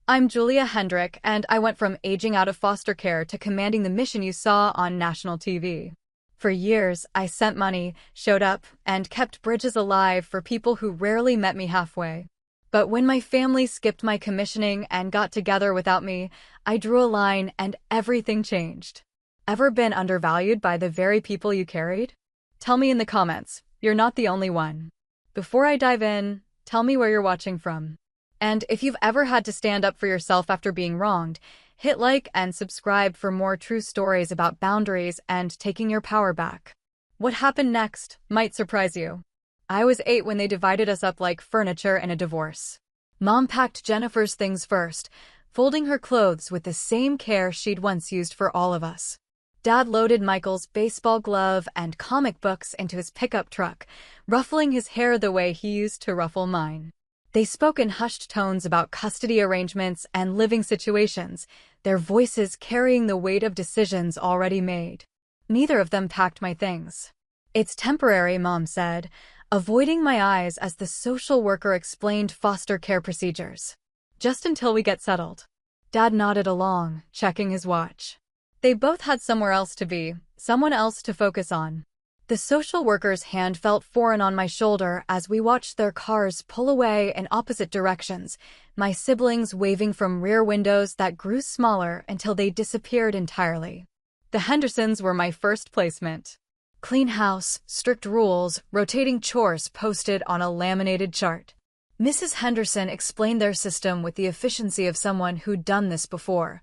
I'm Julia Hendrick, and I went from aging out of foster care to commanding the mission you saw on national TV. For years, I sent money, showed up, and kept bridges alive for people who rarely met me halfway. But when my family skipped my commissioning and got together without me, I drew a line and everything changed. Ever been undervalued by the very people you carried? Tell me in the comments. You're not the only one. Before I dive in, tell me where you're watching from. And if you've ever had to stand up for yourself after being wronged, hit like and subscribe for more true stories about boundaries and taking your power back. What happened next might surprise you. I was 8 when they divided us up like furniture in a divorce. Mom packed Jennifer's things first, folding her clothes with the same care she'd once used for all of us. Dad loaded Michael's baseball glove and comic books into his pickup truck, ruffling his hair the way he used to ruffle mine. They spoke in hushed tones about custody arrangements and living situations, their voices carrying the weight of decisions already made. Neither of them packed my things. "It's temporary," Mom said, avoiding my eyes as the social worker explained foster care procedures. "Just until we get settled." Dad nodded along, checking his watch. They both had somewhere else to be, someone else to focus on. The social worker's hand felt foreign on my shoulder as we watched their cars pull away in opposite directions, my siblings waving from rear windows that grew smaller until they disappeared entirely. The Hendersons were my first placement. Clean house, strict rules, rotating chores posted on a laminated chart. Mrs. Henderson explained their system with the efficiency of someone who'd done this before.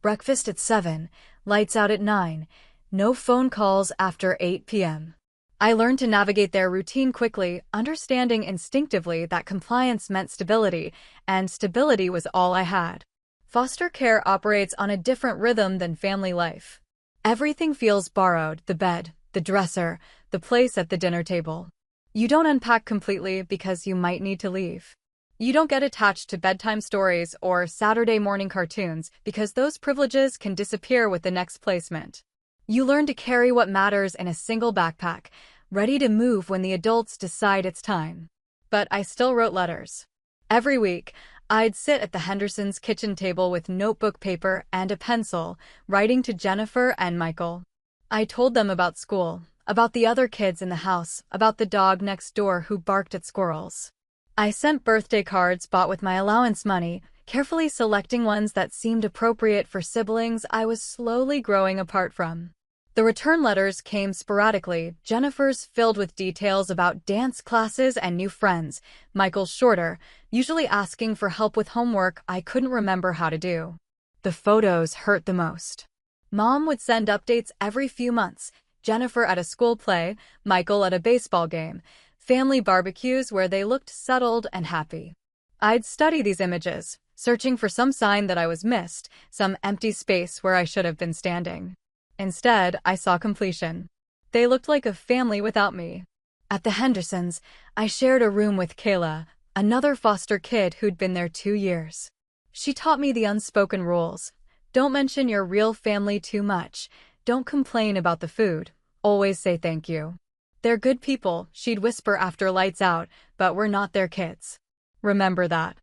Breakfast at 7, lights out at 9, no phone calls after 8 p.m. I learned to navigate their routine quickly, understanding instinctively that compliance meant stability, and stability was all I had. Foster care operates on a different rhythm than family life. Everything feels borrowed: the bed, the dresser, the place at the dinner table. You don't unpack completely because you might need to leave. You don't get attached to bedtime stories or Saturday morning cartoons because those privileges can disappear with the next placement. You learn to carry what matters in a single backpack, ready to move when the adults decide it's time. But I still wrote letters. Every week, I'd sit at the Hendersons' kitchen table with notebook paper and a pencil, writing to Jennifer and Michael. I told them about school, about the other kids in the house, about the dog next door who barked at squirrels. I sent birthday cards bought with my allowance money, carefully selecting ones that seemed appropriate for siblings I was slowly growing apart from. The return letters came sporadically, Jennifer's filled with details about dance classes and new friends, Michael's shorter, usually asking for help with homework I couldn't remember how to do. The photos hurt the most. Mom would send updates every few months, Jennifer at a school play, Michael at a baseball game, family barbecues where they looked settled and happy. I'd study these images, searching for some sign that I was missed, some empty space where I should have been standing. Instead, I saw completion. They looked like a family without me. At the Hendersons, I shared a room with Kayla, another foster kid who'd been there 2 years. She taught me the unspoken rules. Don't mention your real family too much. Don't complain about the food. Always say thank you. "They're good people," she'd whisper after lights out, "but we're not their kids. Remember that."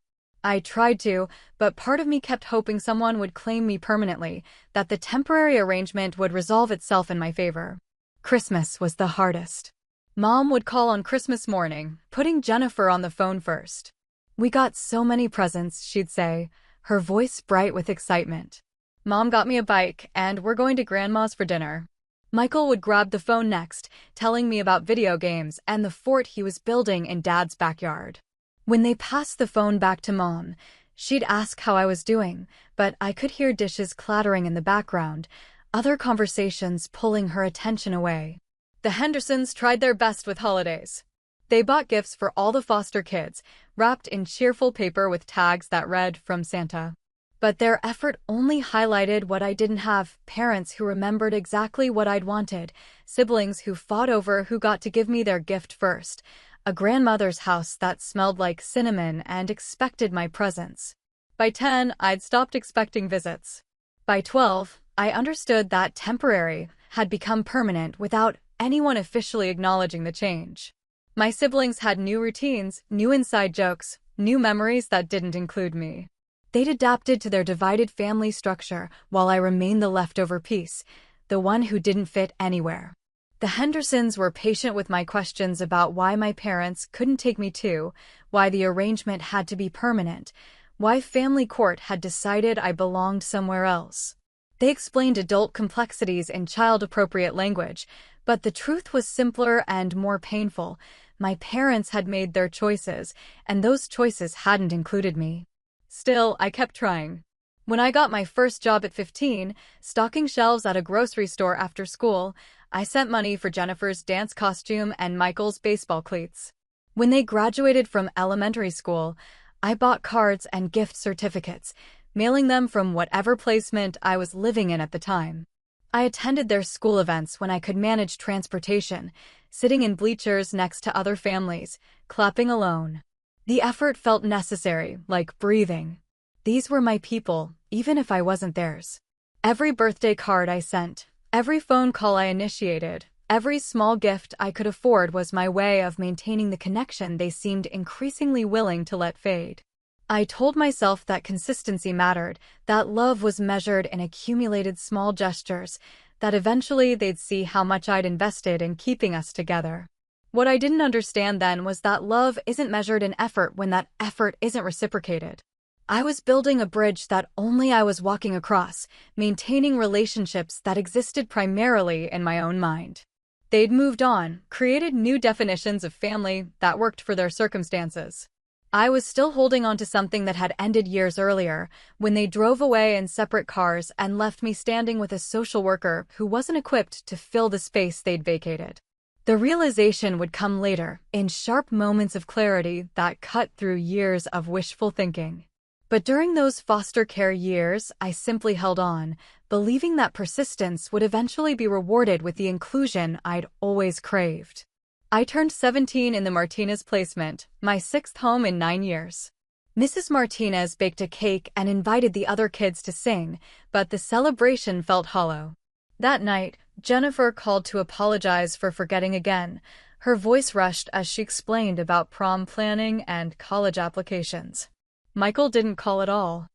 I tried to, but part of me kept hoping someone would claim me permanently, that the temporary arrangement would resolve itself in my favor. Christmas was the hardest. Mom would call on Christmas morning, putting Jennifer on the phone first. "We got so many presents," she'd say, her voice bright with excitement. "Mom got me a bike, and we're going to Grandma's for dinner." Michael would grab the phone next, telling me about video games and the fort he was building in Dad's backyard. When they passed the phone back to Mom, she'd ask how I was doing, but I could hear dishes clattering in the background, other conversations pulling her attention away. The Hendersons tried their best with holidays. They bought gifts for all the foster kids, wrapped in cheerful paper with tags that read, "From Santa." But their effort only highlighted what I didn't have: parents who remembered exactly what I'd wanted, siblings who fought over who got to give me their gift first, a grandmother's house that smelled like cinnamon and expected my presence. By 10, I'd stopped expecting visits. By 12, I understood that temporary had become permanent without anyone officially acknowledging the change. My siblings had new routines, new inside jokes, new memories that didn't include me. They'd adapted to their divided family structure while I remained the leftover piece, the one who didn't fit anywhere. The Hendersons were patient with my questions about why my parents couldn't take me to, why the arrangement had to be permanent, why family court had decided I belonged somewhere else. They explained adult complexities in child-appropriate language, but the truth was simpler and more painful. My parents had made their choices, and those choices hadn't included me. Still, I kept trying. When I got my first job at 15, stocking shelves at a grocery store after school, I sent money for Jennifer's dance costume and Michael's baseball cleats. When they graduated from elementary school, I bought cards and gift certificates, mailing them from whatever placement I was living in at the time. I attended their school events when I could manage transportation, sitting in bleachers next to other families, clapping alone. The effort felt necessary, like breathing. These were my people, even if I wasn't theirs. Every birthday card I sent, every phone call I initiated, every small gift I could afford was my way of maintaining the connection they seemed increasingly willing to let fade. I told myself that consistency mattered, that love was measured in accumulated small gestures, that eventually they'd see how much I'd invested in keeping us together. What I didn't understand then was that love isn't measured in effort when that effort isn't reciprocated. I was building a bridge that only I was walking across, maintaining relationships that existed primarily in my own mind. They'd moved on, created new definitions of family that worked for their circumstances. I was still holding on to something that had ended years earlier, when they drove away in separate cars and left me standing with a social worker who wasn't equipped to fill the space they'd vacated. The realization would come later, in sharp moments of clarity that cut through years of wishful thinking. But during those foster care years, I simply held on, believing that persistence would eventually be rewarded with the inclusion I'd always craved. I turned 17 in the Martinez placement, my 6th home in 9 years. Mrs. Martinez baked a cake and invited the other kids to sing, but the celebration felt hollow. That night, Jennifer called to apologize for forgetting again. Her voice rushed as she explained about prom planning and college applications. Michael didn't call at all.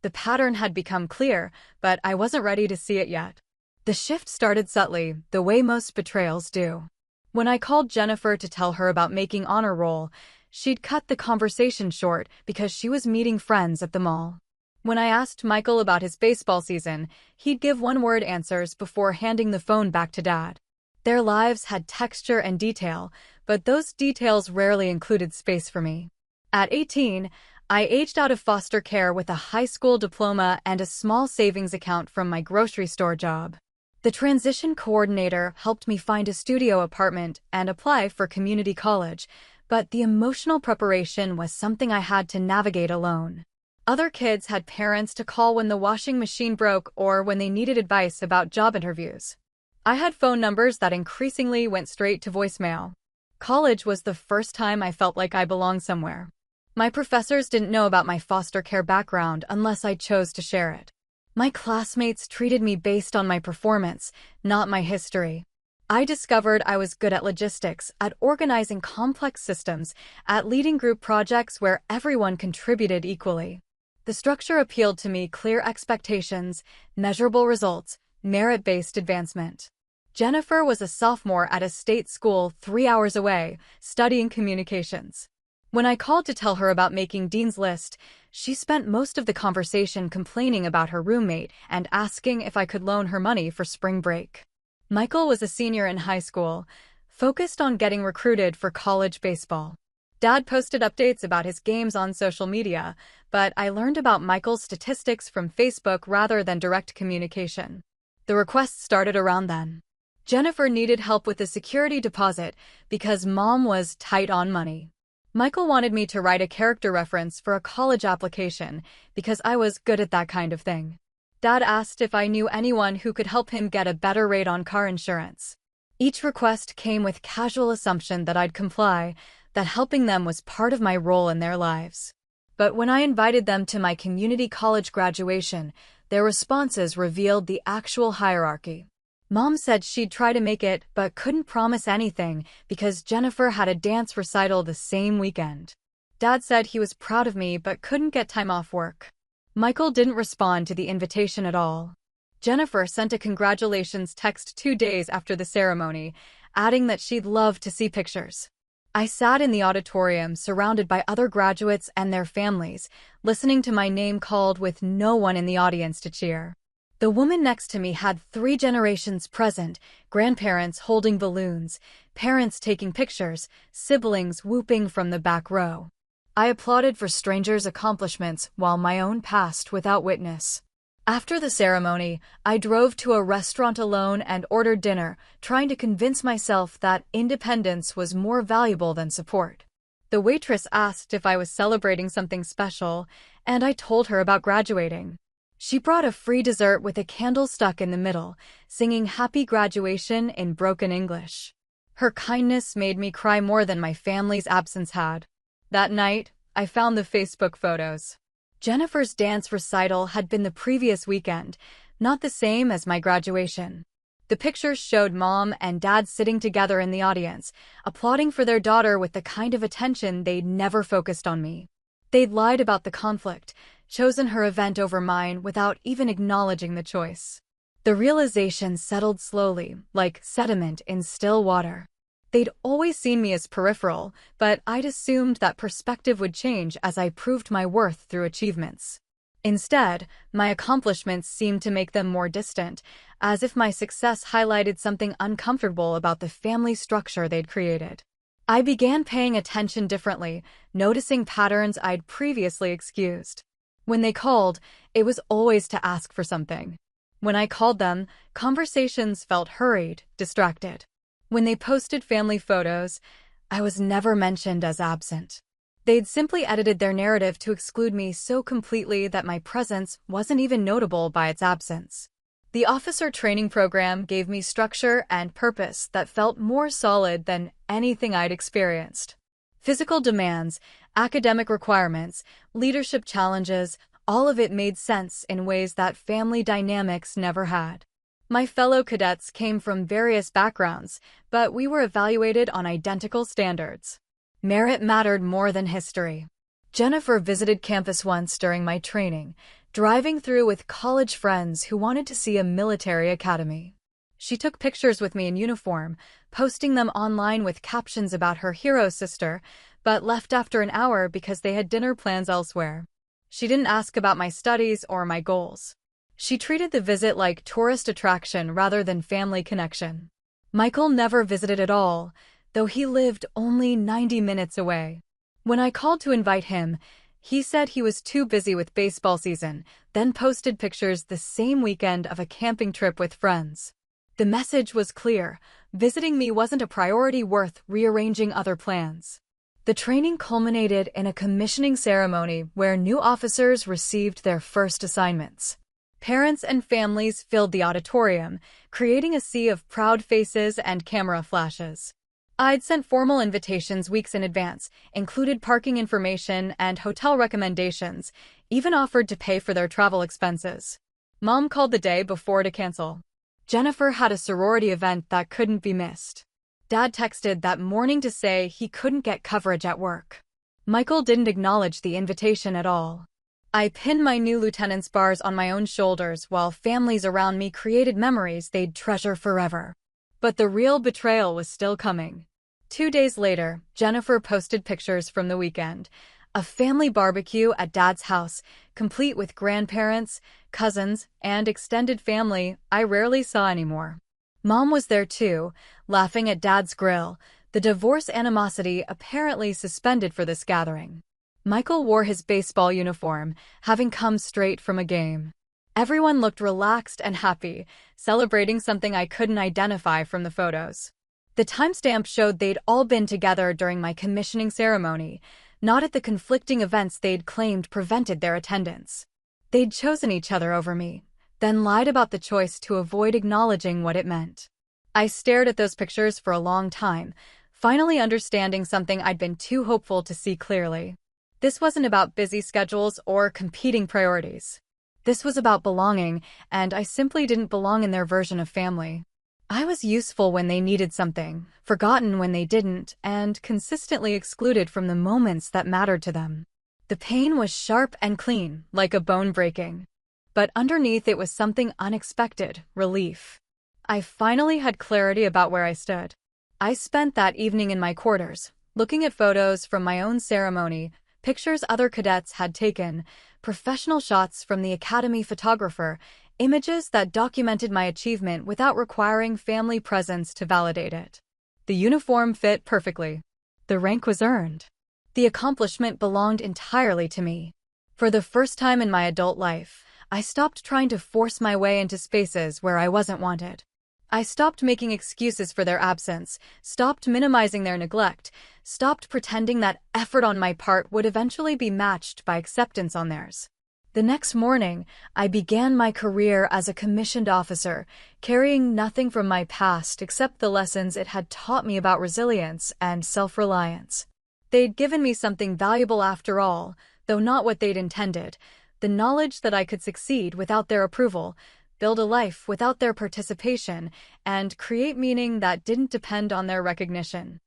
The pattern had become clear, but I wasn't ready to see it yet. The shift started subtly, the way most betrayals do. When I called Jennifer to tell her about making honor roll, she'd cut the conversation short because she was meeting friends at the mall. When I asked Michael about his baseball season, he'd give one-word answers before handing the phone back to Dad. Their lives had texture and detail, but those details rarely included space for me. At 18, I aged out of foster care with a high school diploma and a small savings account from my grocery store job. The transition coordinator helped me find a studio apartment and apply for community college, but the emotional preparation was something I had to navigate alone. Other kids had parents to call when the washing machine broke or when they needed advice about job interviews. I had phone numbers that increasingly went straight to voicemail. College was the first time I felt like I belonged somewhere. My professors didn't know about my foster care background unless I chose to share it. My classmates treated me based on my performance, not my history. I discovered I was good at logistics, at organizing complex systems, at leading group projects where everyone contributed equally. The structure appealed to me: clear expectations, measurable results, merit-based advancement. Jennifer was a sophomore at a state school 3 hours away, studying communications. When I called to tell her about making Dean's List, she spent most of the conversation complaining about her roommate and asking if I could loan her money for spring break. Michael was a senior in high school, focused on getting recruited for college baseball. Dad posted updates about his games on social media, but I learned about Michael's statistics from Facebook rather than direct communication. The requests started around then. Jennifer needed help with the security deposit because Mom was tight on money. Michael wanted me to write a character reference for a college application because I was good at that kind of thing. Dad asked if I knew anyone who could help him get a better rate on car insurance. Each request came with casual assumption that I'd comply, that helping them was part of my role in their lives. But when I invited them to my community college graduation, their responses revealed the actual hierarchy. Mom said she'd try to make it, but couldn't promise anything because Jennifer had a dance recital the same weekend. Dad said he was proud of me but couldn't get time off work. Michael didn't respond to the invitation at all. Jennifer sent a congratulations text 2 days after the ceremony, adding that she'd love to see pictures. I sat in the auditorium surrounded by other graduates and their families, listening to my name called with no one in the audience to cheer. The woman next to me had 3 generations present, grandparents holding balloons, parents taking pictures, siblings whooping from the back row. I applauded for strangers' accomplishments while my own passed without witness. After the ceremony, I drove to a restaurant alone and ordered dinner, trying to convince myself that independence was more valuable than support. The waitress asked if I was celebrating something special, and I told her about graduating. She brought a free dessert with a candle stuck in the middle, singing Happy Graduation in broken English. Her kindness made me cry more than my family's absence had. That night, I found the Facebook photos. Jennifer's dance recital had been the previous weekend, not the same as my graduation. The pictures showed Mom and Dad sitting together in the audience, applauding for their daughter with the kind of attention they'd never focused on me. They'd lied about the conflict, chosen her event over mine without even acknowledging the choice. The realization settled slowly, like sediment in still water. They'd always seen me as peripheral, but I'd assumed that perspective would change as I proved my worth through achievements. Instead, my accomplishments seemed to make them more distant, as if my success highlighted something uncomfortable about the family structure they'd created. I began paying attention differently, noticing patterns I'd previously excused. When they called, it was always to ask for something. When I called them, conversations felt hurried, distracted. When they posted family photos, I was never mentioned as absent. They'd simply edited their narrative to exclude me so completely that my presence wasn't even notable by its absence. The officer training program gave me structure and purpose that felt more solid than anything I'd experienced. Physical demands, academic requirements, leadership challenges, all of it made sense in ways that family dynamics never had. My fellow cadets came from various backgrounds, but we were evaluated on identical standards. Merit mattered more than history. Jennifer visited campus once during my training, driving through with college friends who wanted to see a military academy. She took pictures with me in uniform, posting them online with captions about her hero sister, but left after an hour because they had dinner plans elsewhere. She didn't ask about my studies or my goals. She treated the visit like tourist attraction rather than family connection. Michael never visited at all, though he lived only 90 minutes away. When I called to invite him, he said he was too busy with baseball season, then posted pictures the same weekend of a camping trip with friends. The message was clear: visiting me wasn't a priority worth rearranging other plans. The training culminated in a commissioning ceremony where new officers received their first assignments. Parents and families filled the auditorium, creating a sea of proud faces and camera flashes. I'd sent formal invitations weeks in advance, included parking information and hotel recommendations, even offered to pay for their travel expenses. Mom called the day before to cancel. Jennifer had a sorority event that couldn't be missed. Dad texted that morning to say he couldn't get coverage at work. Michael didn't acknowledge the invitation at all. I pinned my new lieutenant's bars on my own shoulders while families around me created memories they'd treasure forever. But the real betrayal was still coming. 2 days later, Jennifer posted pictures from the weekend. A family barbecue at Dad's house, complete with grandparents, cousins, and extended family I rarely saw anymore. Mom was there too, laughing at Dad's grill, the divorce animosity apparently suspended for this gathering. Michael wore his baseball uniform, having come straight from a game. Everyone looked relaxed and happy, celebrating something I couldn't identify from the photos. The timestamp showed they'd all been together during my commissioning ceremony, not at the conflicting events they'd claimed prevented their attendance. They'd chosen each other over me, then lied about the choice to avoid acknowledging what it meant. I stared at those pictures for a long time, finally understanding something I'd been too hopeful to see clearly. This wasn't about busy schedules or competing priorities. This was about belonging, and I simply didn't belong in their version of family. I was useful when they needed something, forgotten when they didn't, and consistently excluded from the moments that mattered to them. The pain was sharp and clean, like a bone breaking. But underneath it was something unexpected, relief. I finally had clarity about where I stood. I spent that evening in my quarters, looking at photos from my own ceremony, pictures other cadets had taken, professional shots from the academy photographer, images that documented my achievement without requiring family presence to validate it. The uniform fit perfectly. The rank was earned. The accomplishment belonged entirely to me. For the first time in my adult life, I stopped trying to force my way into spaces where I wasn't wanted. I stopped making excuses for their absence, stopped minimizing their neglect, stopped pretending that effort on my part would eventually be matched by acceptance on theirs. The next morning, I began my career as a commissioned officer, carrying nothing from my past except the lessons it had taught me about resilience and self-reliance. They'd given me something valuable after all, though not what they'd intended, the knowledge that I could succeed without their approval, build a life without their participation, and create meaning that didn't depend on their recognition.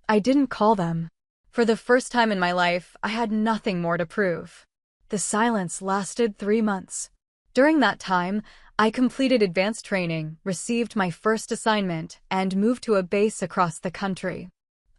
I didn't call them. For the first time in my life, I had nothing more to prove. The silence lasted 3 months. During that time, I completed advanced training, received my first assignment, and moved to a base across the country.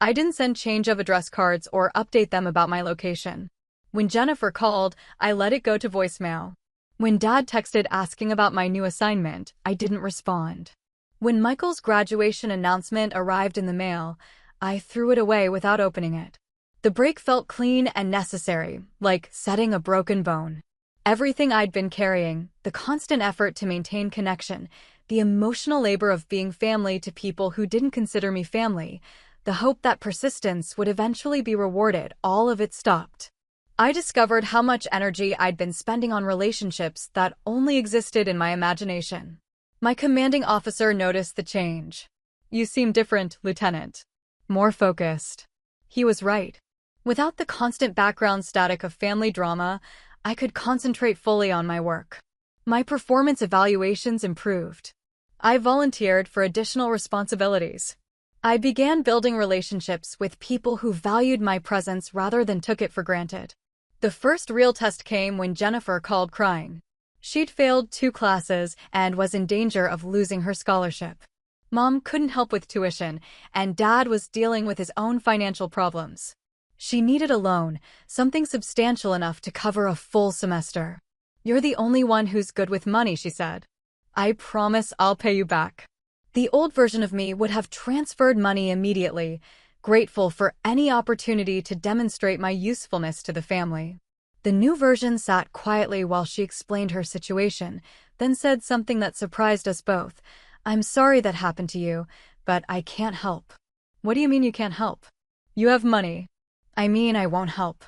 I didn't send change of address cards or update them about my location. When Jennifer called, I let it go to voicemail. When Dad texted asking about my new assignment, I didn't respond. When Michael's graduation announcement arrived in the mail, I threw it away without opening it. The break felt clean and necessary, like setting a broken bone. Everything I'd been carrying, the constant effort to maintain connection, the emotional labor of being family to people who didn't consider me family, the hope that persistence would eventually be rewarded, all of it stopped. I discovered how much energy I'd been spending on relationships that only existed in my imagination. My commanding officer noticed the change. "You seem different, Lieutenant. More focused." He was right. Without the constant background static of family drama, I could concentrate fully on my work. My performance evaluations improved. I volunteered for additional responsibilities. I began building relationships with people who valued my presence rather than took it for granted. The first real test came when Jennifer called crying. She'd failed 2 classes and was in danger of losing her scholarship. Mom couldn't help with tuition, and Dad was dealing with his own financial problems. She needed a loan, something substantial enough to cover a full semester. "You're the only one who's good with money," she said. "I promise I'll pay you back." The old version of me would have transferred money immediately, grateful for any opportunity to demonstrate my usefulness to the family. The new version sat quietly while she explained her situation, then said something that surprised us both. "I'm sorry that happened to you, but I can't help." "What do you mean you can't help?" "You have money." "I mean I won't help."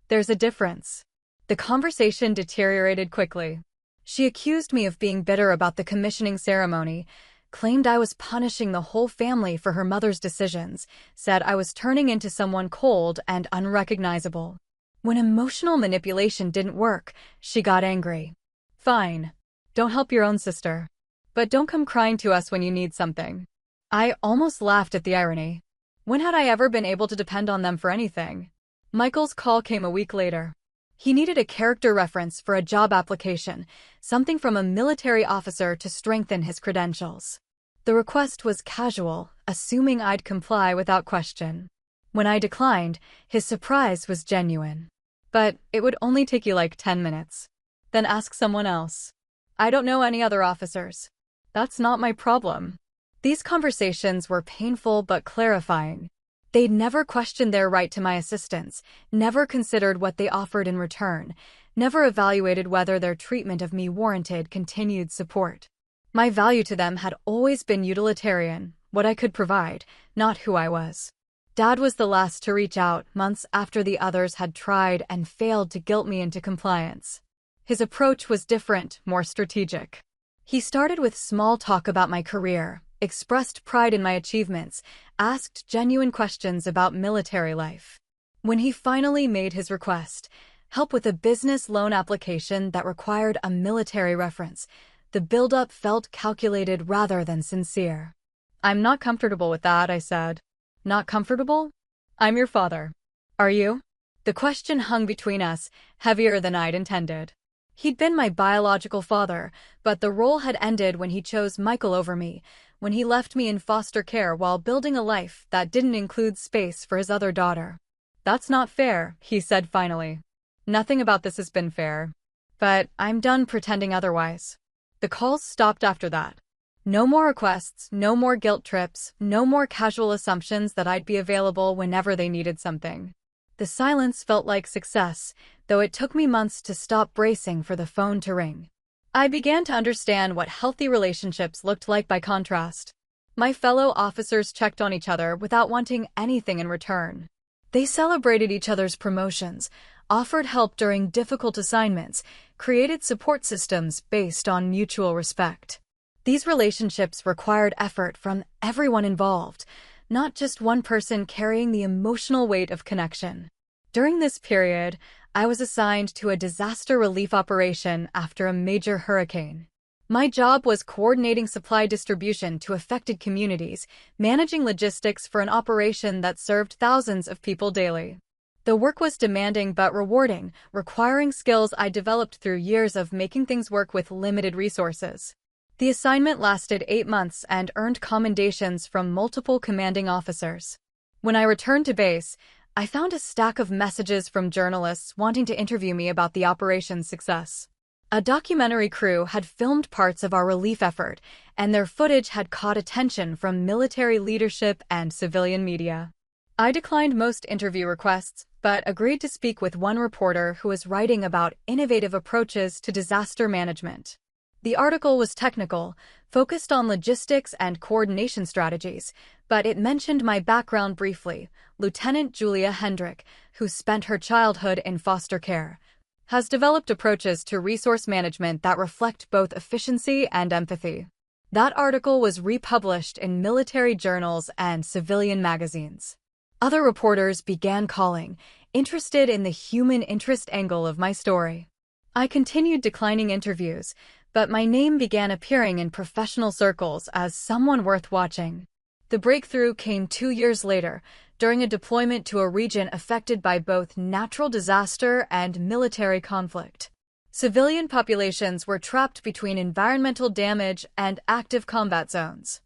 "There's a difference." The conversation deteriorated quickly. She accused me of being bitter about the commissioning ceremony, claimed I was punishing the whole family for her mother's decisions, said I was turning into someone cold and unrecognizable. When emotional manipulation didn't work, she got angry. "Fine. Don't help your own sister. But don't come crying to us when you need something." I almost laughed at the irony. When had I ever been able to depend on them for anything? Michael's call came a week later. He needed a character reference for a job application, something from a military officer to strengthen his credentials. The request was casual, assuming I'd comply without question. When I declined, his surprise was genuine. "But it would only take you like 10 minutes. Then ask someone else." "I don't know any other officers." "That's not my problem." These conversations were painful but clarifying. They'd never questioned their right to my assistance, never considered what they offered in return, never evaluated whether their treatment of me warranted continued support. My value to them had always been utilitarian, what I could provide, not who I was. Dad was the last to reach out, months after the others had tried and failed to guilt me into compliance. His approach was different, more strategic. He started with small talk about my career, expressed pride in my achievements, asked genuine questions about military life. When he finally made his request, help with a business loan application that required a military reference, the build-up felt calculated rather than sincere. "I'm not comfortable with that," I said. "Not comfortable? I'm your father. Are you?" The question hung between us, heavier than I'd intended. He'd been my biological father, but the role had ended when he chose Michael over me, when he left me in foster care while building a life that didn't include space for his other daughter. "That's not fair," he said finally. "Nothing about this has been fair. But I'm done pretending otherwise." The calls stopped after that. No more requests, no more guilt trips, no more casual assumptions that I'd be available whenever they needed something. The silence felt like success, though it took me months to stop bracing for the phone to ring. I began to understand what healthy relationships looked like by contrast. My fellow officers checked on each other without wanting anything in return. They celebrated each other's promotions, offered help during difficult assignments, created support systems based on mutual respect. These relationships required effort from everyone involved, not just one person carrying the emotional weight of connection. During this period, I was assigned to a disaster relief operation after a major hurricane. My job was coordinating supply distribution to affected communities, managing logistics for an operation that served thousands of people daily. The work was demanding but rewarding, requiring skills I developed through years of making things work with limited resources. The assignment lasted 8 months and earned commendations from multiple commanding officers. When I returned to base, I found a stack of messages from journalists wanting to interview me about the operation's success. A documentary crew had filmed parts of our relief effort, and their footage had caught attention from military leadership and civilian media. I declined most interview requests, but agreed to speak with one reporter who was writing about innovative approaches to disaster management. The article was technical, focused on logistics and coordination strategies, but it mentioned my background briefly. Lieutenant Julia Hendrick, who spent her childhood in foster care, has developed approaches to resource management that reflect both efficiency and empathy. That article was republished in military journals and civilian magazines. Other reporters began calling, interested in the human interest angle of my story. I continued declining interviews, but my name began appearing in professional circles as someone worth watching. The breakthrough came 2 years later, during a deployment to a region affected by both natural disaster and military conflict. Civilian populations were trapped between environmental damage and active combat zones.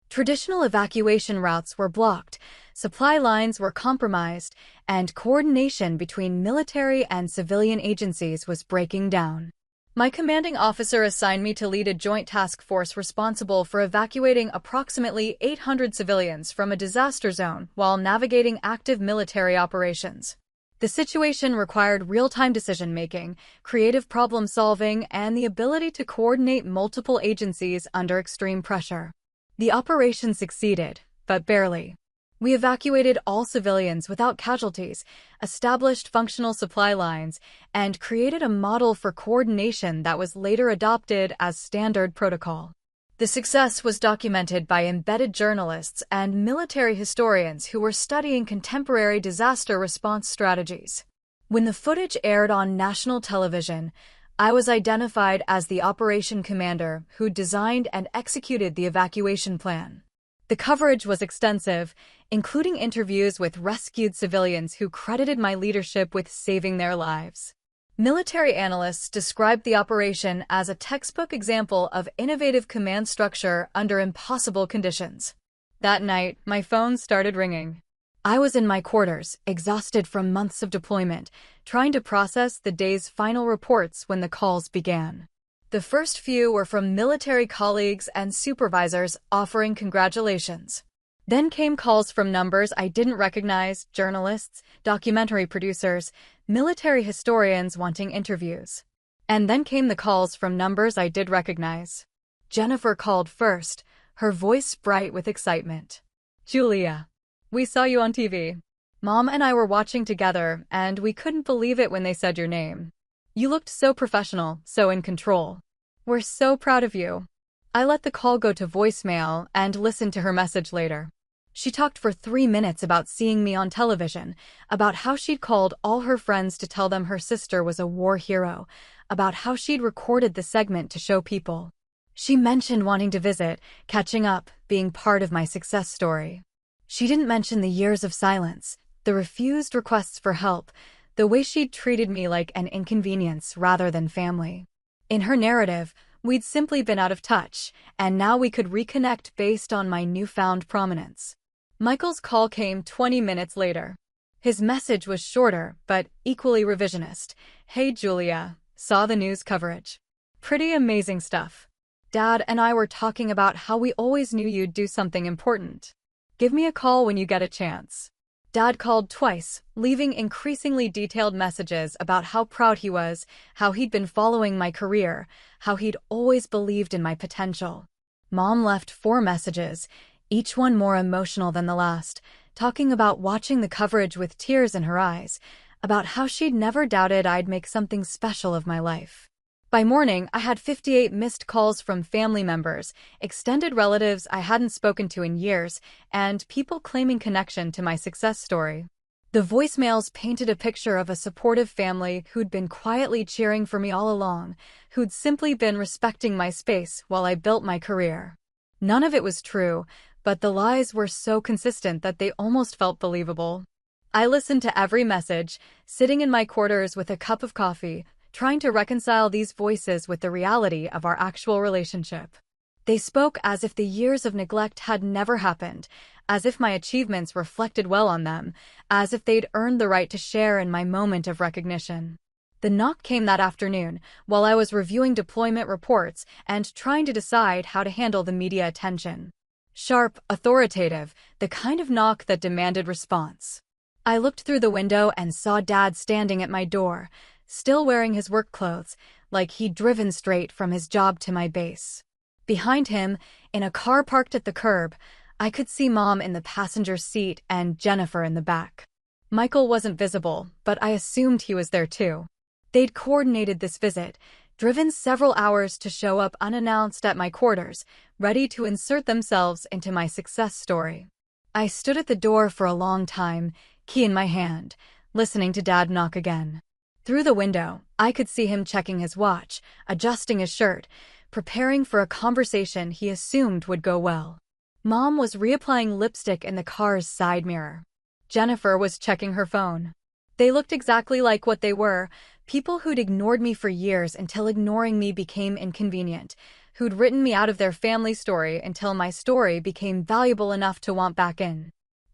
Traditional evacuation routes were blocked, supply lines were compromised, and coordination between military and civilian agencies was breaking down. My commanding officer assigned me to lead a joint task force responsible for evacuating approximately 800 civilians from a disaster zone while navigating active military operations. The situation required real-time decision-making, creative problem-solving, and the ability to coordinate multiple agencies under extreme pressure. The operation succeeded, but barely. We evacuated all civilians without casualties, established functional supply lines, and created a model for coordination that was later adopted as standard protocol. The success was documented by embedded journalists and military historians who were studying contemporary disaster response strategies. When the footage aired on national television, I was identified as the operation commander who designed and executed the evacuation plan. The coverage was extensive, including interviews with rescued civilians who credited my leadership with saving their lives. Military analysts described the operation as a textbook example of innovative command structure under impossible conditions. That night, my phone started ringing. I was in my quarters, exhausted from months of deployment, trying to process the day's final reports when the calls began. The first few were from military colleagues and supervisors offering congratulations. Then came calls from numbers I didn't recognize, journalists, documentary producers, military historians wanting interviews. And then came the calls from numbers I did recognize. Jennifer called first, her voice bright with excitement. "Julia, we saw you on TV. Mom and I were watching together, and we couldn't believe it when they said your name. You looked so professional, so in control. We're so proud of you." I let the call go to voicemail and listened to her message later. She talked for 3 minutes about seeing me on television, about how she'd called all her friends to tell them her sister was a war hero, about how she'd recorded the segment to show people. She mentioned wanting to visit, catching up, being part of my success story. She didn't mention the years of silence, the refused requests for help, The way she'd treated me like an inconvenience rather than family. In her narrative, we'd simply been out of touch, and now we could reconnect based on my newfound prominence. Michael's call came 20 minutes later. His message was shorter, but equally revisionist. "Hey Julia, saw the news coverage. Pretty amazing stuff. Dad and I were talking about how we always knew you'd do something important. Give me a call when you get a chance." Dad called twice, leaving increasingly detailed messages about how proud he was, how he'd been following my career, how he'd always believed in my potential. Mom left 4 messages, each one more emotional than the last, talking about watching the coverage with tears in her eyes, about how she'd never doubted I'd make something special of my life. By morning, I had 58 missed calls from family members, extended relatives I hadn't spoken to in years, and people claiming connection to my success story. The voicemails painted a picture of a supportive family who'd been quietly cheering for me all along, who'd simply been respecting my space while I built my career. None of it was true, but the lies were so consistent that they almost felt believable. I listened to every message, sitting in my quarters with a cup of coffee, trying to reconcile these voices with the reality of our actual relationship. They spoke as if the years of neglect had never happened, as if my achievements reflected well on them, as if they'd earned the right to share in my moment of recognition. The knock came that afternoon, while I was reviewing deployment reports and trying to decide how to handle the media attention. Sharp, authoritative, the kind of knock that demanded response. I looked through the window and saw Dad standing at my door, still wearing his work clothes, like he'd driven straight from his job to my base. Behind him, in a car parked at the curb, I could see Mom in the passenger seat and Jennifer in the back. Michael wasn't visible, but I assumed he was there too. They'd coordinated this visit, driven several hours to show up unannounced at my quarters, ready to insert themselves into my success story. I stood at the door for a long time, key in my hand, listening to Dad knock again. Through the window, I could see him checking his watch, adjusting his shirt, preparing for a conversation he assumed would go well. Mom was reapplying lipstick in the car's side mirror. Jennifer was checking her phone. They looked exactly like what they were, people who'd ignored me for years until ignoring me became inconvenient, who'd written me out of their family story until my story became valuable enough to want back in.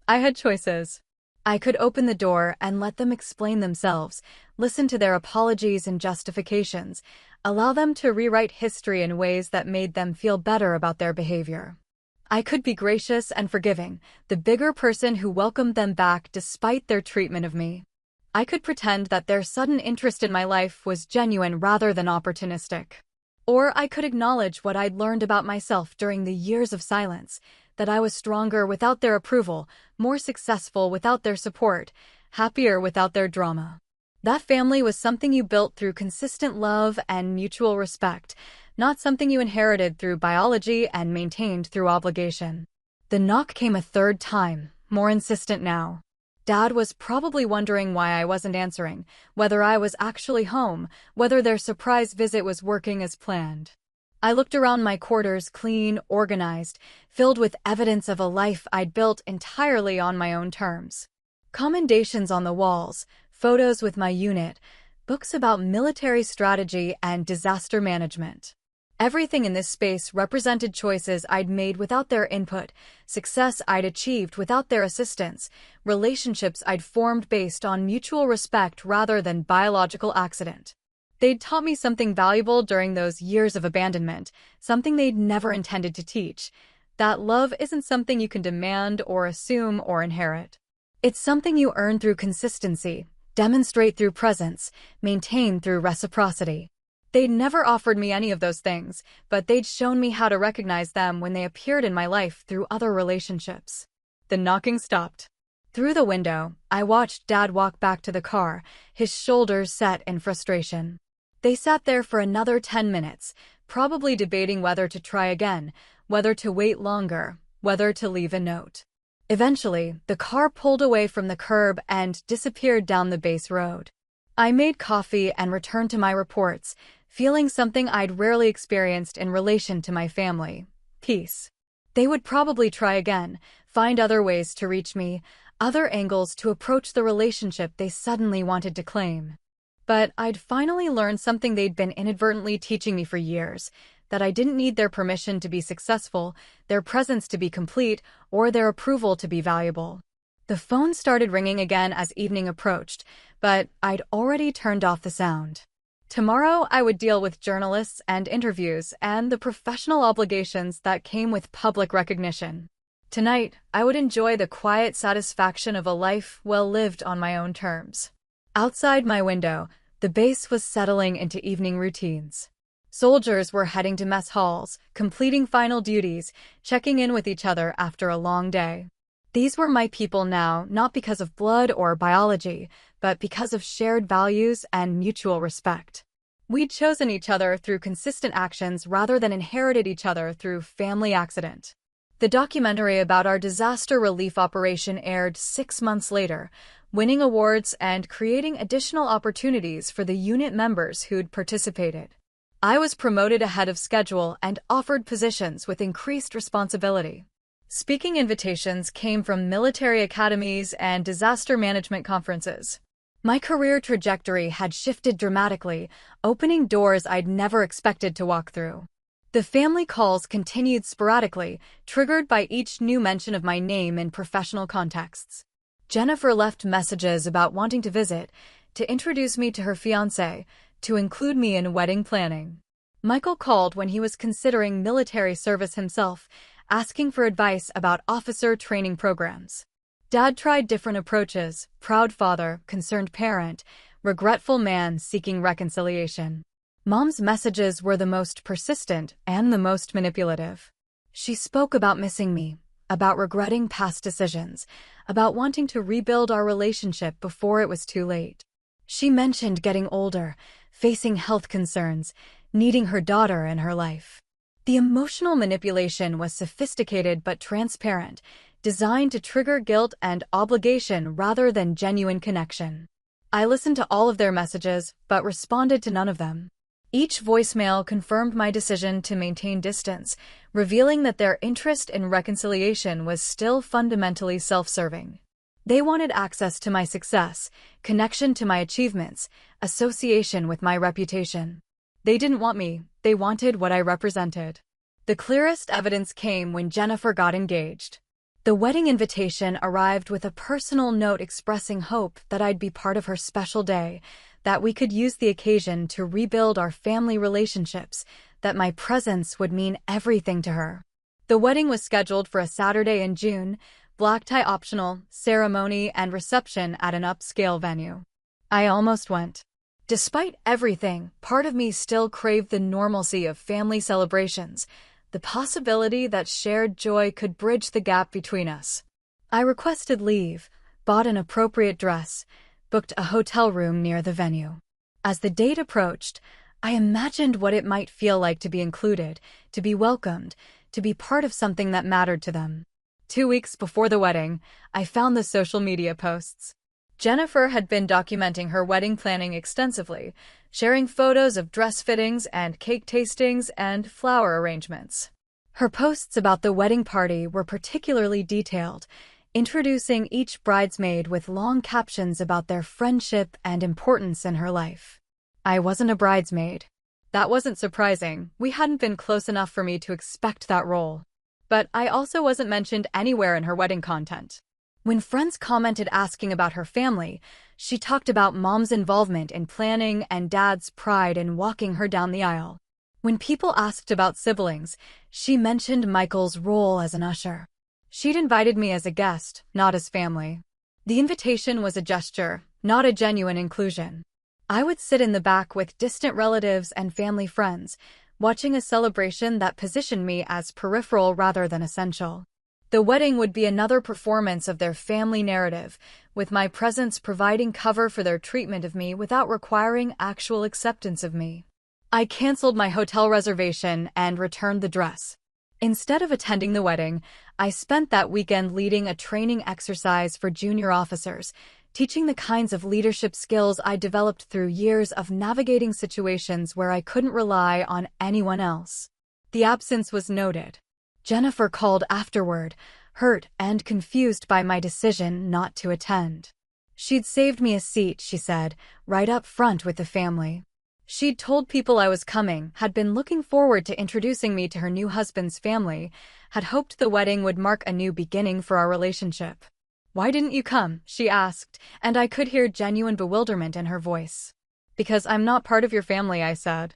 I had choices. I could open the door and let them explain themselves, listen to their apologies and justifications, allow them to rewrite history in ways that made them feel better about their behavior. I could be gracious and forgiving, the bigger person who welcomed them back despite their treatment of me. I could pretend that their sudden interest in my life was genuine rather than opportunistic. Or I could acknowledge what I'd learned about myself during the years of silence, that I was stronger without their approval, more successful without their support, happier without their drama. That family was something you built through consistent love and mutual respect, not something you inherited through biology and maintained through obligation. The knock came a third time, more insistent now. Dad was probably wondering why I wasn't answering, whether I was actually home, whether their surprise visit was working as planned. I looked around my quarters, clean, organized, filled with evidence of a life I'd built entirely on my own terms. Commendations on the walls, photos with my unit, books about military strategy and disaster management. Everything in this space represented choices I'd made without their input, success I'd achieved without their assistance, relationships I'd formed based on mutual respect rather than biological accident. They'd taught me something valuable during those years of abandonment, something they'd never intended to teach, that love isn't something you can demand or assume or inherit. It's something you earn through consistency, demonstrate through presence, maintain through reciprocity. They'd never offered me any of those things, but they'd shown me how to recognize them when they appeared in my life through other relationships. The knocking stopped. Through the window, I watched Dad walk back to the car, his shoulders set in frustration. They sat there for another 10 minutes, probably debating whether to try again, whether to wait longer, whether to leave a note. Eventually, the car pulled away from the curb and disappeared down the base road. I made coffee and returned to my reports, feeling something I'd rarely experienced in relation to my family: peace. They would probably try again, find other ways to reach me, other angles to approach the relationship they suddenly wanted to claim. But I'd finally learned something they'd been inadvertently teaching me for years, that I didn't need their permission to be successful, their presence to be complete, or their approval to be valuable. The phone started ringing again as evening approached, but I'd already turned off the sound. Tomorrow I would deal with journalists and interviews and the professional obligations that came with public recognition. Tonight, I would enjoy the quiet satisfaction of a life well lived on my own terms. Outside my window, the base was settling into evening routines. Soldiers were heading to mess halls, completing final duties, checking in with each other after a long day. These were my people now, not because of blood or biology, but because of shared values and mutual respect. We'd chosen each other through consistent actions rather than inherited each other through family accident. The documentary about our disaster relief operation aired 6 months later, winning awards and creating additional opportunities for the unit members who'd participated. I was promoted ahead of schedule and offered positions with increased responsibility. Speaking invitations came from military academies and disaster management conferences. My career trajectory had shifted dramatically, opening doors I'd never expected to walk through. The family calls continued sporadically, triggered by each new mention of my name in professional contexts. Jennifer left messages about wanting to visit, to introduce me to her fiancé, to include me in wedding planning. Michael called when he was considering military service himself, asking for advice about officer training programs. Dad tried different approaches: proud father, concerned parent, regretful man seeking reconciliation. Mom's messages were the most persistent and the most manipulative. She spoke about missing me, about regretting past decisions, about wanting to rebuild our relationship before it was too late. She mentioned getting older, facing health concerns, needing her daughter in her life. The emotional manipulation was sophisticated but transparent, designed to trigger guilt and obligation rather than genuine connection. I listened to all of their messages, but responded to none of them. Each voicemail confirmed my decision to maintain distance, revealing that their interest in reconciliation was still fundamentally self-serving. They wanted access to my success, connection to my achievements, association with my reputation. They didn't want me, they wanted what I represented. The clearest evidence came when Jennifer got engaged. The wedding invitation arrived with a personal note expressing hope that I'd be part of her special day, that we could use the occasion to rebuild our family relationships, that my presence would mean everything to her. The wedding was scheduled for a Saturday in June, black tie optional, ceremony and reception at an upscale venue. I almost went. Despite everything, part of me still craved the normalcy of family celebrations, the possibility that shared joy could bridge the gap between us. I requested leave, bought an appropriate dress, booked a hotel room near the venue. As the date approached, I imagined what it might feel like to be included, to be welcomed, to be part of something that mattered to them. 2 weeks before the wedding, I found the social media posts. Jennifer had been documenting her wedding planning extensively, sharing photos of dress fittings and cake tastings and flower arrangements. Her posts about the wedding party were particularly detailed, introducing each bridesmaid with long captions about their friendship and importance in her life. I wasn't a bridesmaid. That wasn't surprising. We hadn't been close enough for me to expect that role. But I also wasn't mentioned anywhere in her wedding content. When friends commented asking about her family, she talked about Mom's involvement in planning and Dad's pride in walking her down the aisle. When people asked about siblings, she mentioned Michael's role as an usher. She'd invited me as a guest, not as family. The invitation was a gesture, not a genuine inclusion. I would sit in the back with distant relatives and family friends, watching a celebration that positioned me as peripheral rather than essential. The wedding would be another performance of their family narrative, with my presence providing cover for their treatment of me without requiring actual acceptance of me. I canceled my hotel reservation and returned the dress. Instead of attending the wedding, I spent that weekend leading a training exercise for junior officers, teaching the kinds of leadership skills I developed through years of navigating situations where I couldn't rely on anyone else. The absence was noted. Jennifer called afterward, hurt and confused by my decision not to attend. She'd saved me a seat, she said, right up front with the family. She'd told people I was coming, had been looking forward to introducing me to her new husband's family, had hoped the wedding would mark a new beginning for our relationship. "Why didn't you come?" she asked, and I could hear genuine bewilderment in her voice. "Because I'm not part of your family," I said.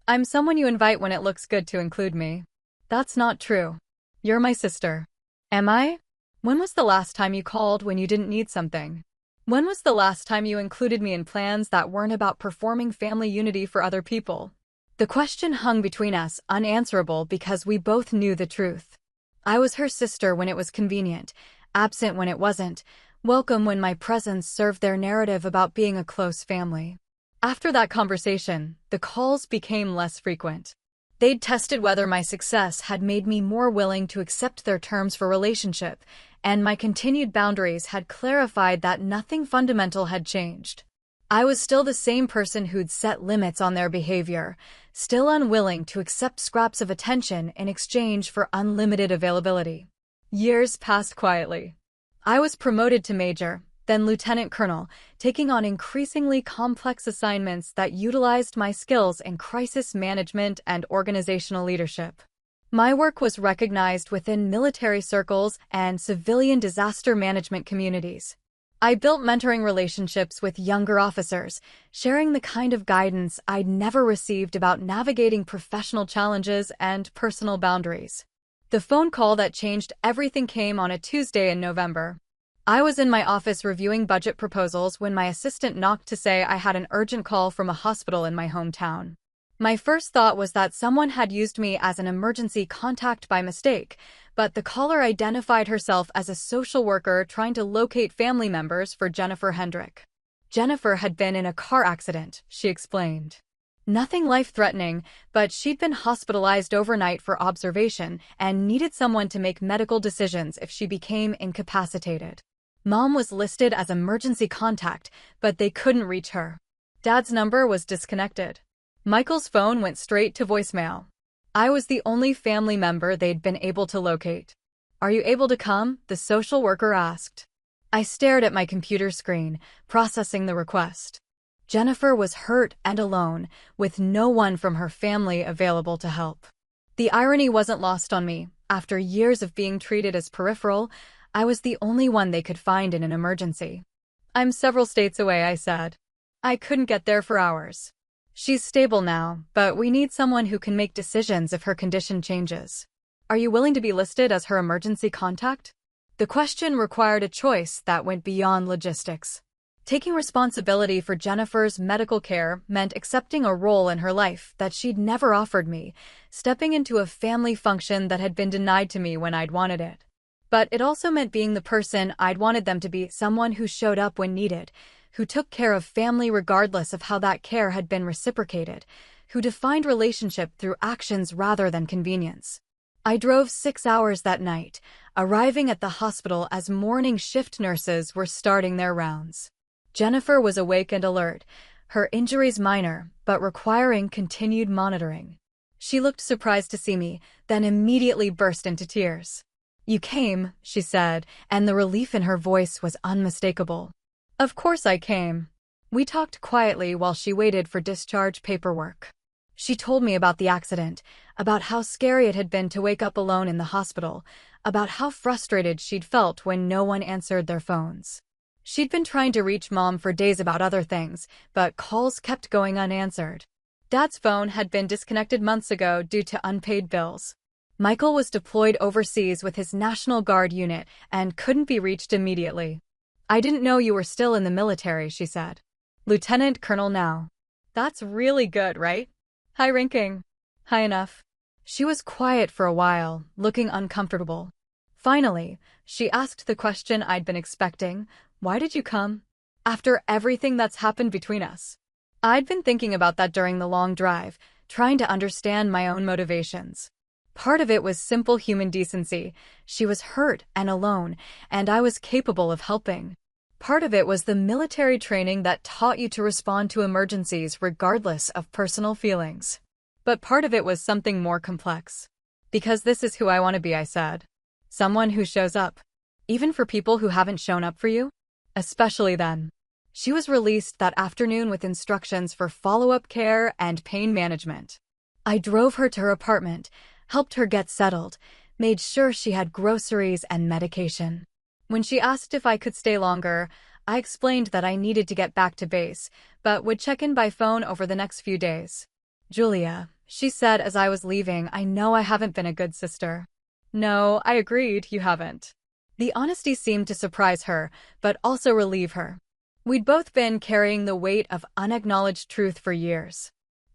"I'm someone you invite when it looks good to include me." "That's not true. You're my sister." "Am I? When was the last time you called when you didn't need something? When was the last time you included me in plans that weren't about performing family unity for other people?" The question hung between us, unanswerable because we both knew the truth. I was her sister when it was convenient, absent when it wasn't, welcome when my presence served their narrative about being a close family. After that conversation, the calls became less frequent. They'd tested whether my success had made me more willing to accept their terms for relationship, and my continued boundaries had clarified that nothing fundamental had changed. I was still the same person who'd set limits on their behavior, still unwilling to accept scraps of attention in exchange for unlimited availability. Years passed quietly. I was promoted to major, then lieutenant colonel, taking on increasingly complex assignments that utilized my skills in crisis management and organizational leadership. My work was recognized within military circles and civilian disaster management communities. I built mentoring relationships with younger officers, sharing the kind of guidance I'd never received about navigating professional challenges and personal boundaries. The phone call that changed everything came on a Tuesday in November. I was in my office reviewing budget proposals when my assistant knocked to say I had an urgent call from a hospital in my hometown. My first thought was that someone had used me as an emergency contact by mistake, but the caller identified herself as a social worker trying to locate family members for Jennifer Hendrick. Jennifer had been in a car accident, she explained. Nothing life-threatening, but she'd been hospitalized overnight for observation and needed someone to make medical decisions if she became incapacitated. Mom was listed as emergency contact, but they couldn't reach her. Dad's number was disconnected. Michael's phone went straight to voicemail. I was the only family member they'd been able to locate. "Are you able to come?" the social worker asked. I stared at my computer screen, processing the request. Jennifer was hurt and alone, with no one from her family available to help. The irony wasn't lost on me. After years of being treated as peripheral, I was the only one they could find in an emergency. "I'm several states away," I said. "I couldn't get there for hours. She's stable now, but we need someone who can make decisions if her condition changes. Are you willing to be listed as her emergency contact?" The question required a choice that went beyond logistics. Taking responsibility for Jennifer's medical care meant accepting a role in her life that she'd never offered me, stepping into a family function that had been denied to me when I'd wanted it. But it also meant being the person I'd wanted them to be, someone who showed up when needed, who took care of family regardless of how that care had been reciprocated, who defined relationship through actions rather than convenience. I drove 6 hours that night, arriving at the hospital as morning shift nurses were starting their rounds. Jennifer was awake and alert, her injuries minor, but requiring continued monitoring. She looked surprised to see me, then immediately burst into tears. "You came," she said, and the relief in her voice was unmistakable. "Of course I came." We talked quietly while she waited for discharge paperwork. She told me about the accident, about how scary it had been to wake up alone in the hospital, about how frustrated she'd felt when no one answered their phones. She'd been trying to reach Mom for days about other things, but calls kept going unanswered. Dad's phone had been disconnected months ago due to unpaid bills. Michael was deployed overseas with his National Guard unit and couldn't be reached immediately. "I didn't know you were still in the military," she said. "Lieutenant Colonel now." "That's really good, right? High ranking." "High enough." She was quiet for a while, looking uncomfortable. Finally, she asked the question I'd been expecting. "Why did you come? After everything that's happened between us?" I'd been thinking about that during the long drive, trying to understand my own motivations. Part of it was simple human decency. She was hurt and alone, and I was capable of helping. Part of it was the military training that taught you to respond to emergencies regardless of personal feelings. But part of it was something more complex. "Because this is who I want to be," I said. Someone who shows up. Even for people who haven't shown up for you? Especially then. She was released that afternoon with instructions for follow-up care and pain management. I drove her to her apartment, helped her get settled, made sure she had groceries and medication. When she asked if I could stay longer, I explained that I needed to get back to base, but would check in by phone over the next few days. Julia, she said as I was leaving, I know I haven't been a good sister. No, I agreed, you haven't. The honesty seemed to surprise her, but also relieve her. We'd both been carrying the weight of unacknowledged truth for years.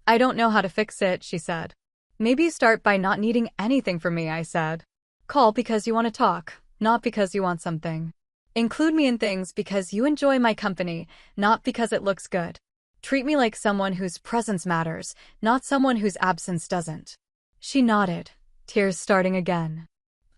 I don't know how to fix it, she said. Maybe start by not needing anything from me, I said. Call because you want to talk, not because you want something. Include me in things because you enjoy my company, not because it looks good. Treat me like someone whose presence matters, not someone whose absence doesn't. She nodded, tears starting again.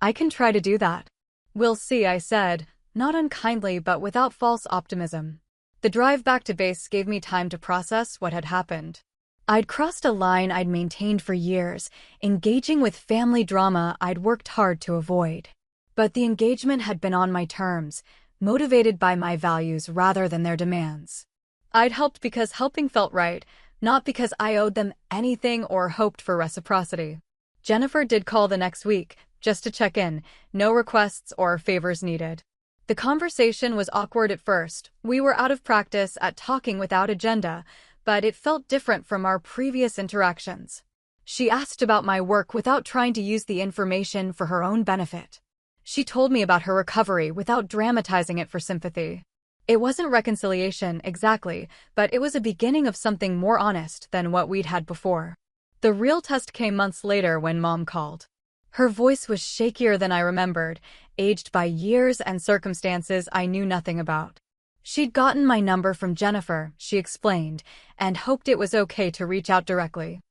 I can try to do that. We'll see, I said, not unkindly but without false optimism. The drive back to base gave me time to process what had happened. I'd crossed a line I'd maintained for years, engaging with family drama I'd worked hard to avoid. But the engagement had been on my terms, motivated by my values rather than their demands. I'd helped because helping felt right, not because I owed them anything or hoped for reciprocity. Jennifer did call the next week, just to check in, no requests or favors needed. The conversation was awkward at first. We were out of practice at talking without agenda, but it felt different from our previous interactions. She asked about my work without trying to use the information for her own benefit. She told me about her recovery without dramatizing it for sympathy. It wasn't reconciliation, exactly, but it was a beginning of something more honest than what we'd had before. The real test came months later when Mom called. Her voice was shakier than I remembered, aged by years and circumstances I knew nothing about. She'd gotten my number from Jennifer, she explained, and hoped it was okay to reach out directly.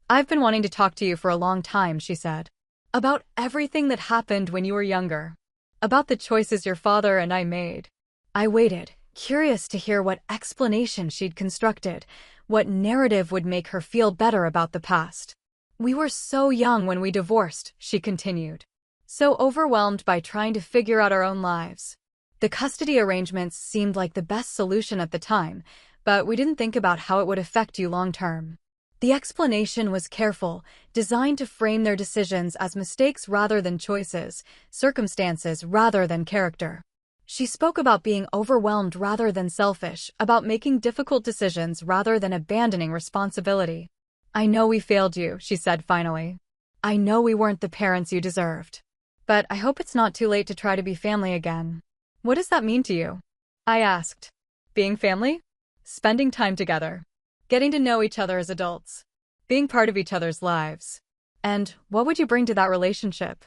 I've been wanting to talk to you for a long time, she said. About everything that happened when you were younger. About the choices your father and I made. I waited, curious to hear what explanation she'd constructed, what narrative would make her feel better about the past. We were so young when we divorced, she continued. So overwhelmed by trying to figure out our own lives. The custody arrangements seemed like the best solution at the time, but we didn't think about how it would affect you long term. The explanation was careful, designed to frame their decisions as mistakes rather than choices, circumstances rather than character. She spoke about being overwhelmed rather than selfish, about making difficult decisions rather than abandoning responsibility. I know we failed you, she said finally. I know we weren't the parents you deserved. But I hope it's not too late to try to be family again. What does that mean to you? I asked. Being family? Spending time together. Getting to know each other as adults. Being part of each other's lives. And what would you bring to that relationship?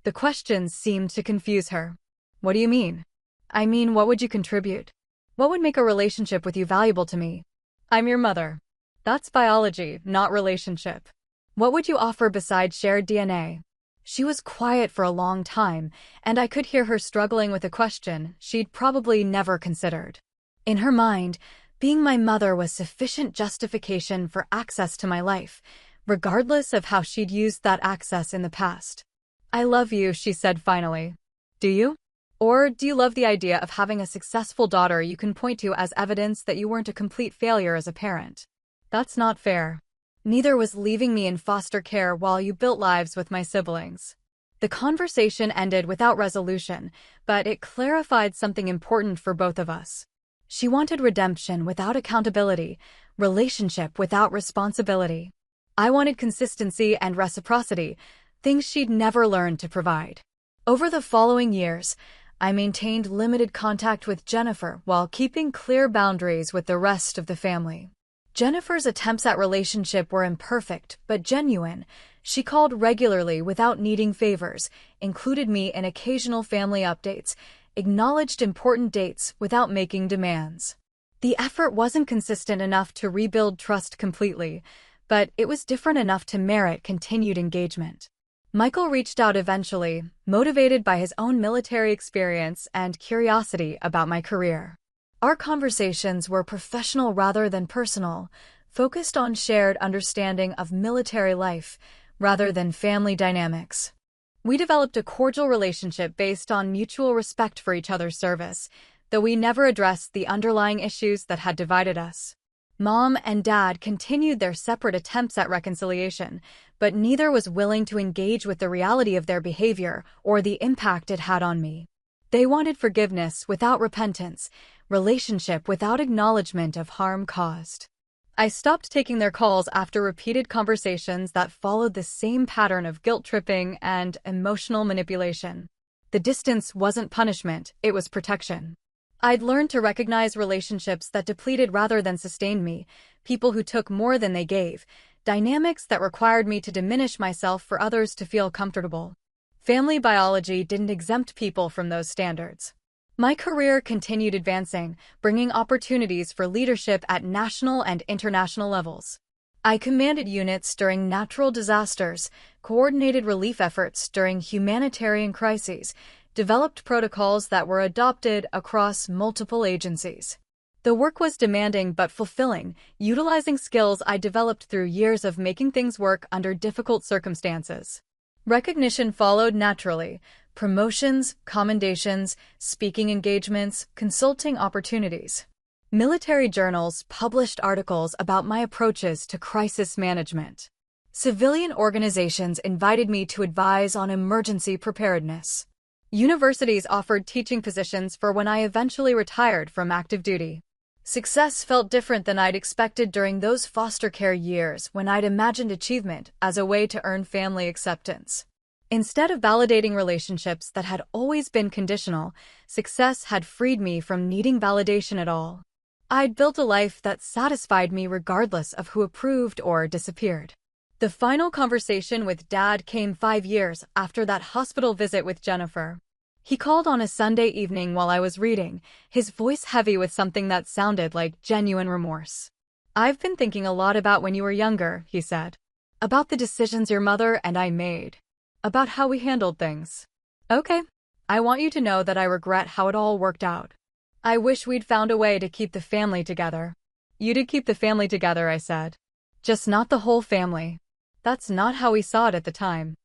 The questions seemed to confuse her. What do you mean? I mean, what would you contribute? What would make a relationship with you valuable to me? I'm your mother. That's biology, not relationship. What would you offer besides shared DNA? She was quiet for a long time, and I could hear her struggling with a question she'd probably never considered. In her mind, being my mother was sufficient justification for access to my life, regardless of how she'd used that access in the past. I love you, she said finally. Do you? Or do you love the idea of having a successful daughter you can point to as evidence that you weren't a complete failure as a parent? That's not fair. Neither was leaving me in foster care while you built lives with my siblings. The conversation ended without resolution, but it clarified something important for both of us. She wanted redemption without accountability, relationship without responsibility. I wanted consistency and reciprocity, things she'd never learned to provide. Over the following years, I maintained limited contact with Jennifer while keeping clear boundaries with the rest of the family. Jennifer's attempts at relationship were imperfect but genuine. She called regularly without needing favors, included me in occasional family updates, acknowledged important dates without making demands. The effort wasn't consistent enough to rebuild trust completely, but it was different enough to merit continued engagement. Michael reached out eventually, motivated by his own military experience and curiosity about my career. Our conversations were professional rather than personal, focused on shared understanding of military life rather than family dynamics. We developed a cordial relationship based on mutual respect for each other's service, though we never addressed the underlying issues that had divided us. Mom and Dad continued their separate attempts at reconciliation, but neither was willing to engage with the reality of their behavior or the impact it had on me. They wanted forgiveness without repentance, relationship without acknowledgement of harm caused. I stopped taking their calls after repeated conversations that followed the same pattern of guilt-tripping and emotional manipulation. The distance wasn't punishment, it was protection. I'd learned to recognize relationships that depleted rather than sustained me, people who took more than they gave, dynamics that required me to diminish myself for others to feel comfortable. Family biology didn't exempt people from those standards. My career continued advancing, bringing opportunities for leadership at national and international levels. I commanded units during natural disasters, coordinated relief efforts during humanitarian crises, developed protocols that were adopted across multiple agencies. The work was demanding but fulfilling, utilizing skills I developed through years of making things work under difficult circumstances. Recognition followed naturally: promotions, commendations, speaking engagements, consulting opportunities. Military journals published articles about my approaches to crisis management. Civilian organizations invited me to advise on emergency preparedness. Universities offered teaching positions for when I eventually retired from active duty. Success felt different than I'd expected during those foster care years when I'd imagined achievement as a way to earn family acceptance. Instead of validating relationships that had always been conditional, success had freed me from needing validation at all. I'd built a life that satisfied me regardless of who approved or disappeared. The final conversation with Dad came 5 years after that hospital visit with Jennifer. He called on a Sunday evening while I was reading, his voice heavy with something that sounded like genuine remorse. "I've been thinking a lot about when you were younger," he said. "About the decisions your mother and I made. About how we handled things. Okay, I want you to know that I regret how it all worked out. I wish we'd found a way to keep the family together." "You did keep the family together," I said. "Just not the whole family. That's not how we saw it at the time."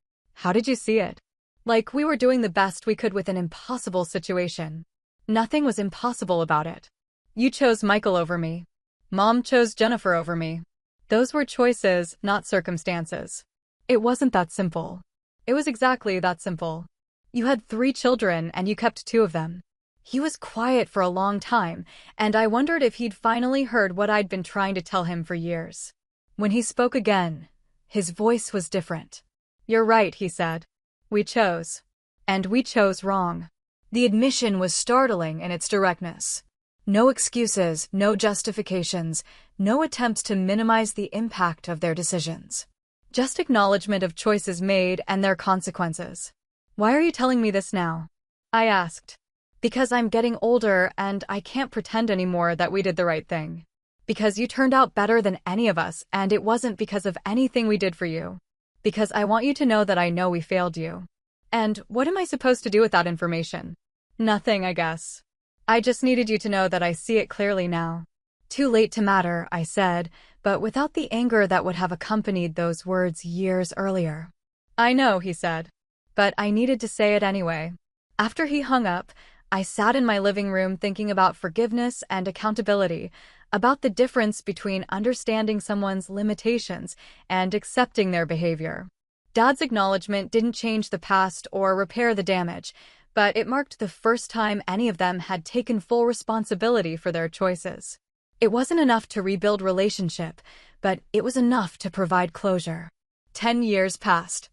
"How did you see it?" "Like we were doing the best we could with an impossible situation. Nothing was impossible about it. You chose Michael over me. Mom chose Jennifer over me. Those were choices, not circumstances. It wasn't that simple." "It was exactly that simple. You had 3 children and you kept 2 of them." He was quiet for a long time, and I wondered if he'd finally heard what I'd been trying to tell him for years. When he spoke again, his voice was different. "You're right," he said. "We chose. And we chose wrong." The admission was startling in its directness. No excuses, no justifications, no attempts to minimize the impact of their decisions. Just acknowledgement of choices made and their consequences. "Why are you telling me this now?" I asked. "Because I'm getting older and I can't pretend anymore that we did the right thing. Because you turned out better than any of us and it wasn't because of anything we did for you. Because I want you to know that I know we failed you." "And what am I supposed to do with that information?" "Nothing, I guess. I just needed you to know that I see it clearly now." "Too late to matter," I said, but without the anger that would have accompanied those words years earlier. "I know," he said. "But I needed to say it anyway." After he hung up, I sat in my living room thinking about forgiveness and accountability, about the difference between understanding someone's limitations and accepting their behavior. Dad's acknowledgement didn't change the past or repair the damage, but it marked the first time any of them had taken full responsibility for their choices. It wasn't enough to rebuild relationship, but it was enough to provide closure. 10 years passed.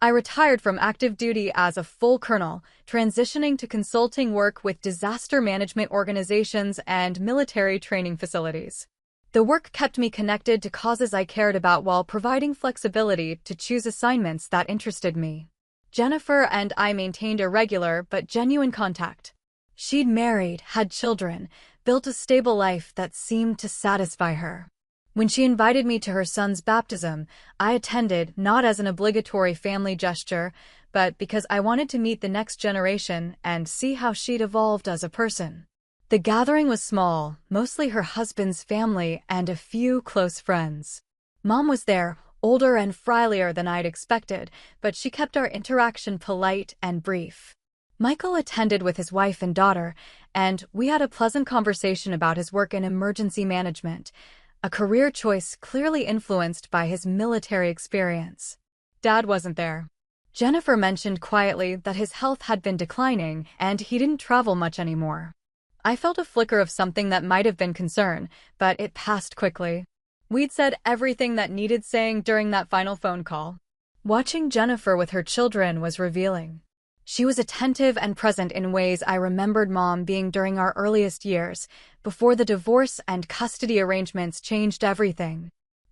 I retired from active duty as a full colonel, transitioning to consulting work with disaster management organizations and military training facilities. The work kept me connected to causes I cared about while providing flexibility to choose assignments that interested me. Jennifer and I maintained a regular but genuine contact. She'd married, had children, built a stable life that seemed to satisfy her. When she invited me to her son's baptism, I attended not as an obligatory family gesture, but because I wanted to meet the next generation and see how she'd evolved as a person. The gathering was small, mostly her husband's family and a few close friends. Mom was there, older and frielier than I'd expected, but she kept our interaction polite and brief. Michael attended with his wife and daughter, and we had a pleasant conversation about his work in emergency management, a career choice clearly influenced by his military experience. Dad wasn't there. Jennifer mentioned quietly that his health had been declining and he didn't travel much anymore. I felt a flicker of something that might have been concern, but it passed quickly. We'd said everything that needed saying during that final phone call. Watching Jennifer with her children was revealing. She was attentive and present in ways I remembered Mom being during our earliest years, before the divorce and custody arrangements changed everything.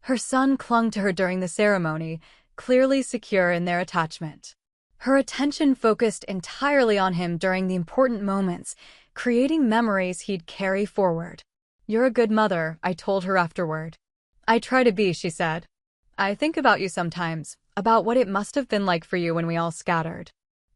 Her son clung to her during the ceremony, clearly secure in their attachment. Her attention focused entirely on him during the important moments, creating memories he'd carry forward. "You're a good mother," I told her afterward. "I try to be," she said. "I think about you sometimes, about what it must have been like for you when we all scattered.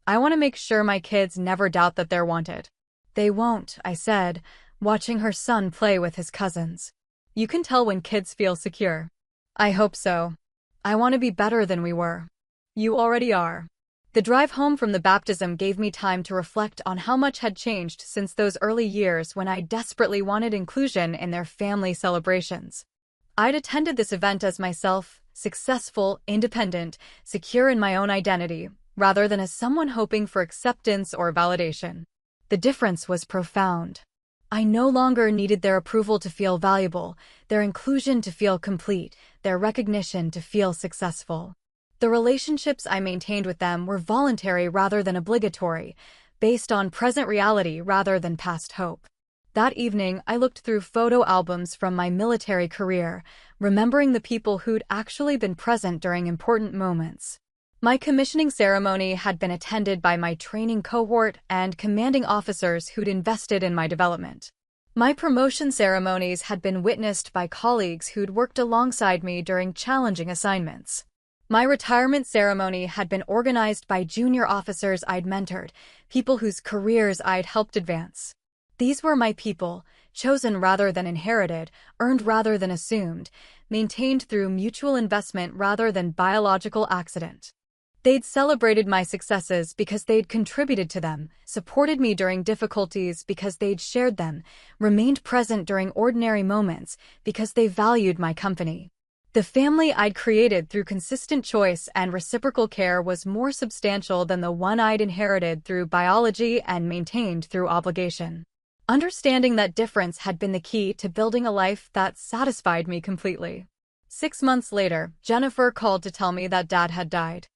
I want to make sure my kids never doubt that they're wanted." "They won't," I said, watching her son play with his cousins. "You can tell when kids feel secure." "I hope so. I want to be better than we were." "You already are." The drive home from the baptism gave me time to reflect on how much had changed since those early years when I desperately wanted inclusion in their family celebrations. I'd attended this event as myself, successful, independent, secure in my own identity, rather than as someone hoping for acceptance or validation. The difference was profound. I no longer needed their approval to feel valuable, their inclusion to feel complete, their recognition to feel successful. The relationships I maintained with them were voluntary rather than obligatory, based on present reality rather than past hope. That evening, I looked through photo albums from my military career, remembering the people who'd actually been present during important moments. My commissioning ceremony had been attended by my training cohort and commanding officers who'd invested in my development. My promotion ceremonies had been witnessed by colleagues who'd worked alongside me during challenging assignments. My retirement ceremony had been organized by junior officers I'd mentored, people whose careers I'd helped advance. These were my people, chosen rather than inherited, earned rather than assumed, maintained through mutual investment rather than biological accident. They'd celebrated my successes because they'd contributed to them, supported me during difficulties because they'd shared them, remained present during ordinary moments because they valued my company. The family I'd created through consistent choice and reciprocal care was more substantial than the one I'd inherited through biology and maintained through obligation. Understanding that difference had been the key to building a life that satisfied me completely. 6 months later, Jennifer called to tell me that Dad had died.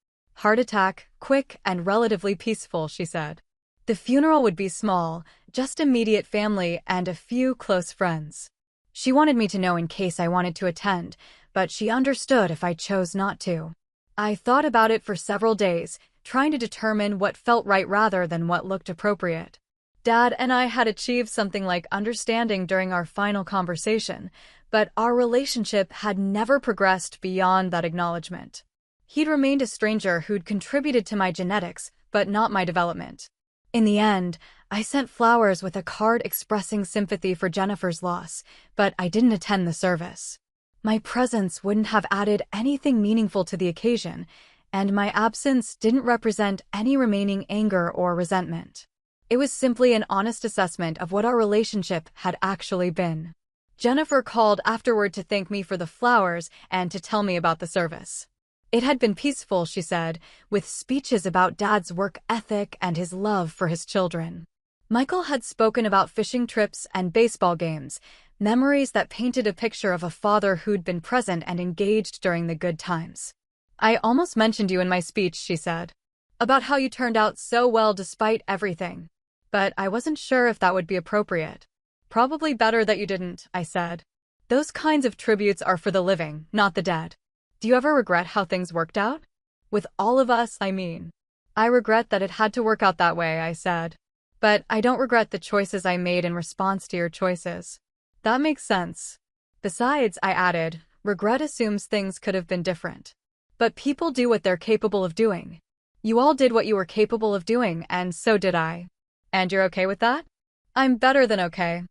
"Heart attack, quick and relatively peaceful," she said. The funeral would be small, just immediate family and a few close friends. She wanted me to know in case I wanted to attend, but she understood if I chose not to. I thought about it for several days, trying to determine what felt right rather than what looked appropriate. Dad and I had achieved something like understanding during our final conversation, but our relationship had never progressed beyond that acknowledgement. He'd remained a stranger who'd contributed to my genetics, but not my development. In the end, I sent flowers with a card expressing sympathy for Jennifer's loss, but I didn't attend the service. My presence wouldn't have added anything meaningful to the occasion, and my absence didn't represent any remaining anger or resentment. It was simply an honest assessment of what our relationship had actually been. Jennifer called afterward to thank me for the flowers and to tell me about the service. It had been peaceful, she said, with speeches about Dad's work ethic and his love for his children. Michael had spoken about fishing trips and baseball games, memories that painted a picture of a father who'd been present and engaged during the good times. "I almost mentioned you in my speech," she said, "about how you turned out so well despite everything. But I wasn't sure if that would be appropriate." "Probably better that you didn't," I said. "Those kinds of tributes are for the living, not the dead." "Do you ever regret how things worked out?" "With all of us, I mean." "I regret that it had to work out that way," I said. "But I don't regret the choices I made in response to your choices." "That makes sense." "Besides," I added, regret assumes things could have been different. But people do what they're capable of doing. You all did what you were capable of doing, and so did I. And you're okay with that?" "I'm better than okay.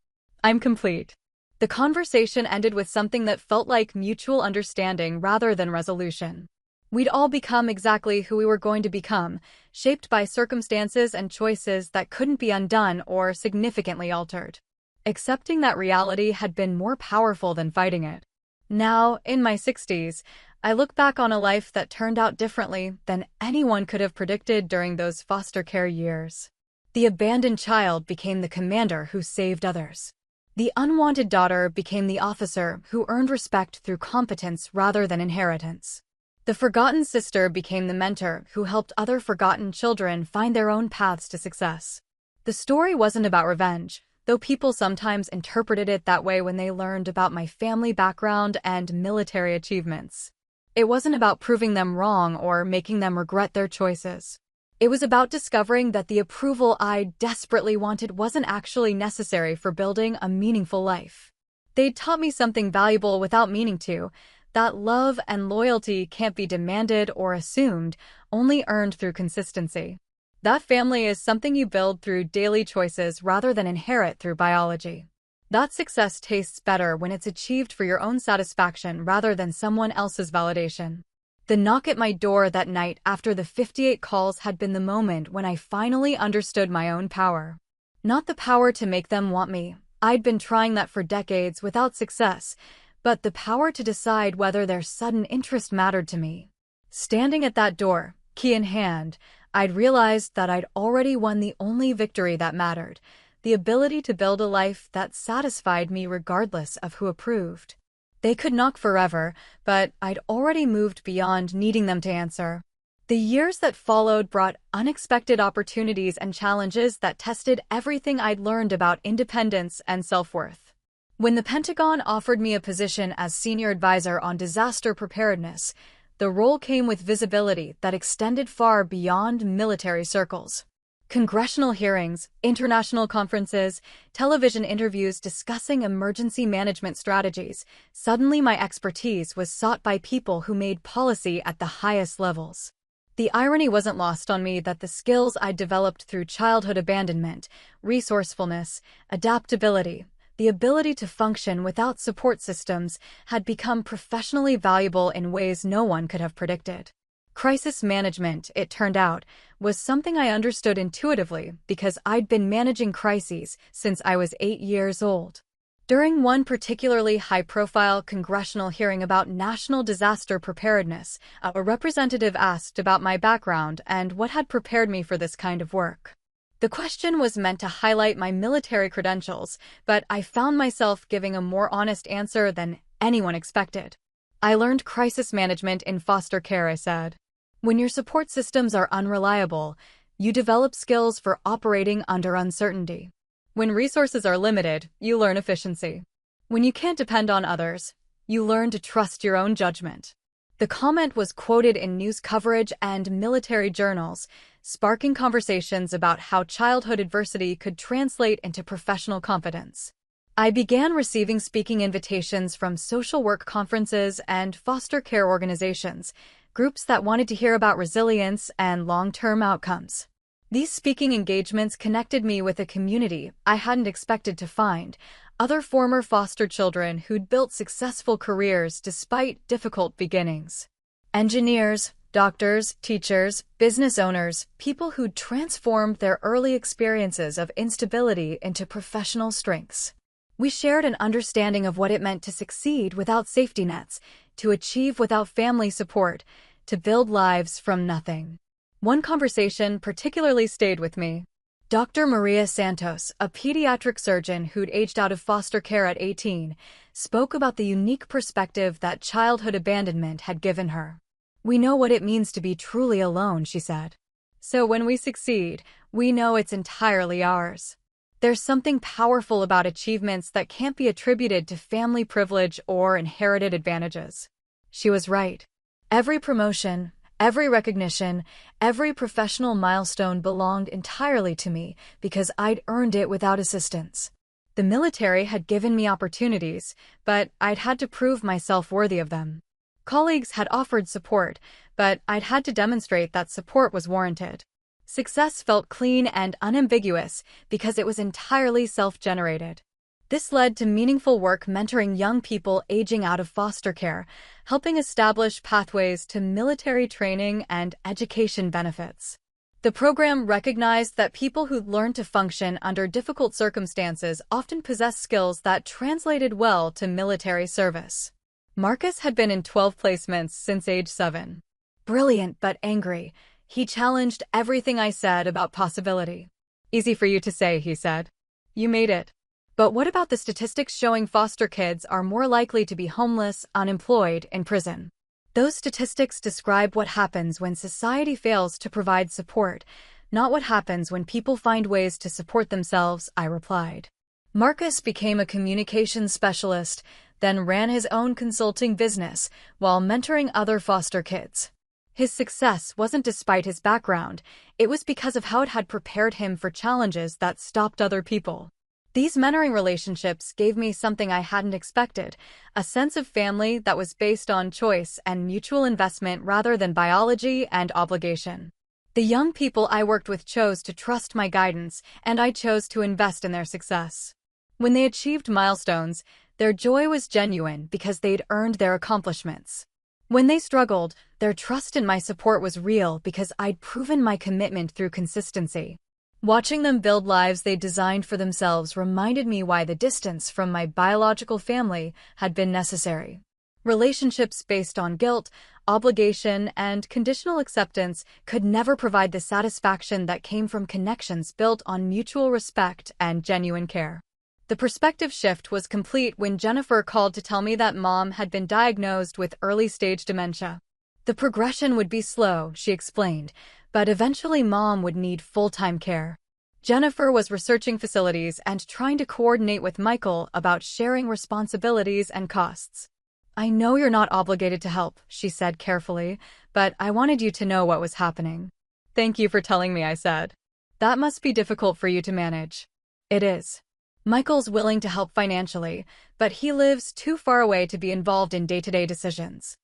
I'm complete." The conversation ended with something that felt like mutual understanding rather than resolution. We'd all become exactly who we were going to become, shaped by circumstances and choices that couldn't be undone or significantly altered. Accepting that reality had been more powerful than fighting it. Now, in my 60s, I look back on a life that turned out differently than anyone could have predicted during those foster care years. The abandoned child became the commander who saved others. The unwanted daughter became the officer who earned respect through competence rather than inheritance. The forgotten sister became the mentor who helped other forgotten children find their own paths to success. The story wasn't about revenge, though people sometimes interpreted it that way when they learned about my family background and military achievements. It wasn't about proving them wrong or making them regret their choices. It was about discovering that the approval I desperately wanted wasn't actually necessary for building a meaningful life. They'd taught me something valuable without meaning to, that love and loyalty can't be demanded or assumed, only earned through consistency. That family is something you build through daily choices rather than inherit through biology. That success tastes better when it's achieved for your own satisfaction rather than someone else's validation. The knock at my door that night after the 58 calls had been the moment when I finally understood my own power. Not the power to make them want me. I'd been trying that for decades without success, but the power to decide whether their sudden interest mattered to me. Standing at that door, key in hand, I'd realized that I'd already won the only victory that mattered, the ability to build a life that satisfied me regardless of who approved. They could knock forever, but I'd already moved beyond needing them to answer. The years that followed brought unexpected opportunities and challenges that tested everything I'd learned about independence and self-worth. When the Pentagon offered me a position as senior advisor on disaster preparedness, the role came with visibility that extended far beyond military circles. Congressional hearings, international conferences, television interviews discussing emergency management strategies. Suddenly my expertise was sought by people who made policy at the highest levels. The irony wasn't lost on me that the skills I'd developed through childhood abandonment, resourcefulness, adaptability, the ability to function without support systems, had become professionally valuable in ways no one could have predicted. Crisis management, it turned out, was something I understood intuitively because I'd been managing crises since I was 8 years old. During one particularly high-profile congressional hearing about national disaster preparedness, a representative asked about my background and what had prepared me for this kind of work. The question was meant to highlight my military credentials, but I found myself giving a more honest answer than anyone expected. I learned crisis management in foster care, I said. When your support systems are unreliable, you develop skills for operating under uncertainty. When resources are limited, you learn efficiency. When you can't depend on others, you learn to trust your own judgment. The comment was quoted in news coverage and military journals, sparking conversations about how childhood adversity could translate into professional competence. I began receiving speaking invitations from social work conferences and foster care organizations, groups that wanted to hear about resilience and long-term outcomes. These speaking engagements connected me with a community I hadn't expected to find, other former foster children who'd built successful careers despite difficult beginnings. Engineers, doctors, teachers, business owners, people who'd transformed their early experiences of instability into professional strengths. We shared an understanding of what it meant to succeed without safety nets, to achieve without family support, to build lives from nothing. One conversation particularly stayed with me. Dr. Maria Santos, a pediatric surgeon who'd aged out of foster care at 18, spoke about the unique perspective that childhood abandonment had given her. "We know what it means to be truly alone," she said. "So when we succeed, we know it's entirely ours. There's something powerful about achievements that can't be attributed to family privilege or inherited advantages." She was right. Every promotion, every recognition, every professional milestone belonged entirely to me because I'd earned it without assistance. The military had given me opportunities, but I'd had to prove myself worthy of them. Colleagues had offered support, but I'd had to demonstrate that support was warranted. Success felt clean and unambiguous because it was entirely self-generated. This led to meaningful work mentoring young people aging out of foster care, helping establish pathways to military training and education benefits. The program recognized that people who learn to function under difficult circumstances often possess skills that translated well to military service. Marcus had been in 12 placements since age 7. Brilliant but angry, he challenged everything I said about possibility. "Easy for you to say," he said. "You made it. But what about the statistics showing foster kids are more likely to be homeless, unemployed, in prison?" Those statistics describe what happens when society fails to provide support, not what happens when people find ways to support themselves, I replied. Marcus became a communications specialist, then ran his own consulting business while mentoring other foster kids. His success wasn't despite his background, it was because of how it had prepared him for challenges that stopped other people. These mentoring relationships gave me something I hadn't expected, a sense of family that was based on choice and mutual investment rather than biology and obligation. The young people I worked with chose to trust my guidance, and I chose to invest in their success. When they achieved milestones, their joy was genuine because they'd earned their accomplishments. When they struggled, their trust in my support was real because I'd proven my commitment through consistency. Watching them build lives they designed for themselves reminded me why the distance from my biological family had been necessary. Relationships based on guilt, obligation, and conditional acceptance could never provide the satisfaction that came from connections built on mutual respect and genuine care. The perspective shift was complete when Jennifer called to tell me that Mom had been diagnosed with early-stage dementia. The progression would be slow, she explained, but eventually Mom would need full-time care. Jennifer was researching facilities and trying to coordinate with Michael about sharing responsibilities and costs. "I know you're not obligated to help," she said carefully, "but I wanted you to know what was happening." "Thank you for telling me," I said. "That must be difficult for you to manage." "It is. Michael's willing to help financially, but he lives too far away to be involved in day-to-day decisions.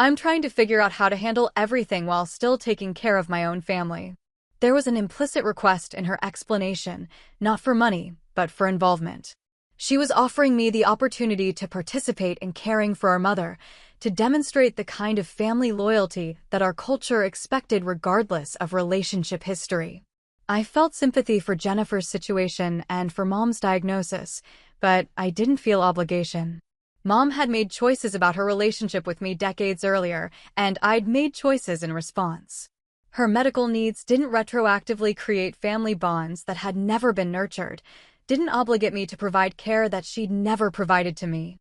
I'm trying to figure out how to handle everything while still taking care of my own family." There was an implicit request in her explanation, not for money, but for involvement. She was offering me the opportunity to participate in caring for our mother, to demonstrate the kind of family loyalty that our culture expected regardless of relationship history. I felt sympathy for Jennifer's situation and for Mom's diagnosis, but I didn't feel obligation. Mom had made choices about her relationship with me decades earlier, and I'd made choices in response. Her medical needs didn't retroactively create family bonds that had never been nurtured, didn't obligate me to provide care that she'd never provided to me.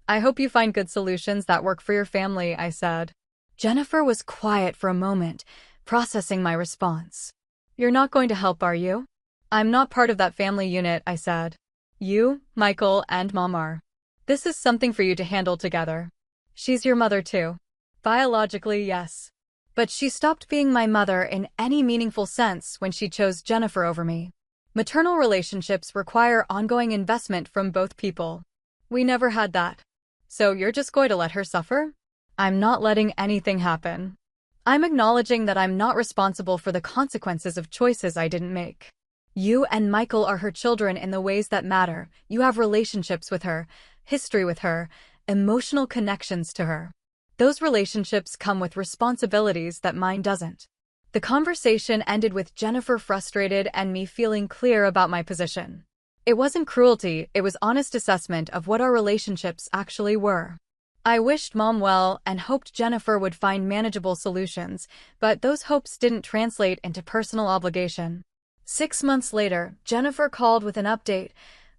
"I hope you find good solutions that work for your family," I said. Jennifer was quiet for a moment, processing my response. "You're not going to help, are you?" "I'm not part of that family unit," I said. "You, Michael, and Mom are. This is something for you to handle together." "She's your mother too." "Biologically, yes. But she stopped being my mother in any meaningful sense when she chose Jennifer over me. Maternal relationships require ongoing investment from both people. We never had that. So you're just going to let her suffer?" "I'm not letting anything happen. I'm acknowledging that I'm not responsible for the consequences of choices I didn't make. You and Michael are her children in the ways that matter. You have relationships with her, history with her, emotional connections to her. Those relationships come with responsibilities that mine doesn't." The conversation ended with Jennifer frustrated and me feeling clear about my position. It wasn't cruelty, it was honest assessment of what our relationships actually were. I wished Mom well and hoped Jennifer would find manageable solutions, but those hopes didn't translate into personal obligation. 6 months later, Jennifer called with an update.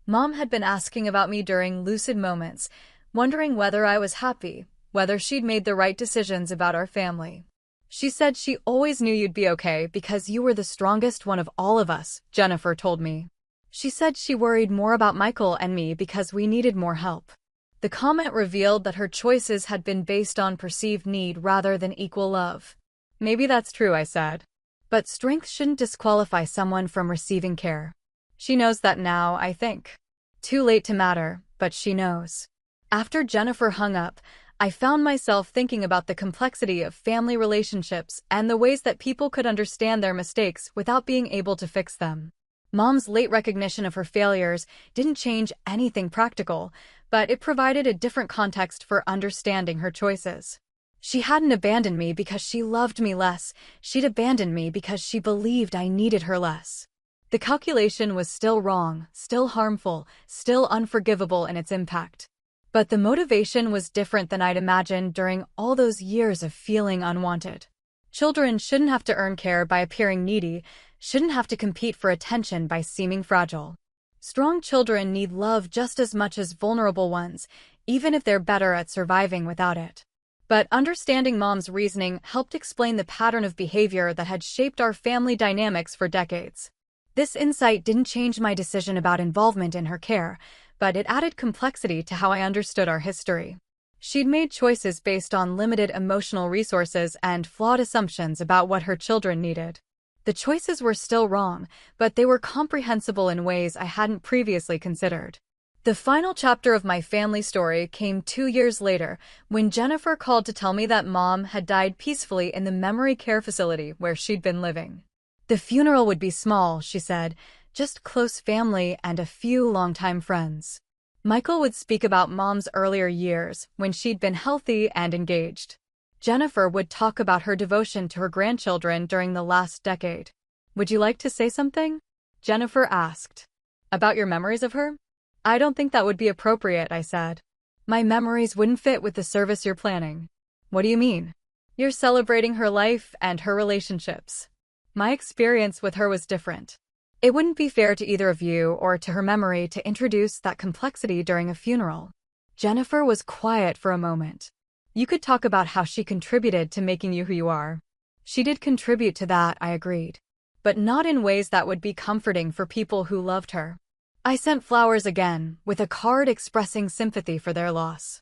Mom had been asking about me during lucid moments, wondering whether I was happy, whether she'd made the right decisions about our family. "She said she always knew you'd be okay because you were the strongest one of all of us," Jennifer told me. She said she worried more about Michael and me because we needed more help. The comment revealed that her choices had been based on perceived need rather than equal love. "Maybe that's true," I said. "But strength shouldn't disqualify someone from receiving care. She knows that now, I think. Too late to matter, but she knows." After Jennifer hung up, I found myself thinking about the complexity of family relationships and the ways that people could understand their mistakes without being able to fix them. Mom's late recognition of her failures didn't change anything practical, but it provided a different context for understanding her choices. She hadn't abandoned me because she loved me less, she'd abandoned me because she believed I needed her less. The calculation was still wrong, still harmful, still unforgivable in its impact. But the motivation was different than I'd imagined during all those years of feeling unwanted. Children shouldn't have to earn care by appearing needy, shouldn't have to compete for attention by seeming fragile. Strong children need love just as much as vulnerable ones, even if they're better at surviving without it. But understanding Mom's reasoning helped explain the pattern of behavior that had shaped our family dynamics for decades. This insight didn't change my decision about involvement in her care, but it added complexity to how I understood our history. She'd made choices based on limited emotional resources and flawed assumptions about what her children needed. The choices were still wrong, but they were comprehensible in ways I hadn't previously considered. The final chapter of my family story came 2 years later, when Jennifer called to tell me that Mom had died peacefully in the memory care facility where she'd been living. The funeral would be small, she said, just close family and a few longtime friends. Michael would speak about Mom's earlier years, when she'd been healthy and engaged. Jennifer would talk about her devotion to her grandchildren during the last decade. "Would you like to say something?" Jennifer asked. "About your memories of her?" "I don't think that would be appropriate," I said. "My memories wouldn't fit with the service you're planning." "What do you mean?" "You're celebrating her life and her relationships. My experience with her was different. It wouldn't be fair to either of you or to her memory to introduce that complexity during a funeral." Jennifer was quiet for a moment. "You could talk about how she contributed to making you who you are." "She did contribute to that," I agreed. "But not in ways that would be comforting for people who loved her." I sent flowers again, with a card expressing sympathy for their loss.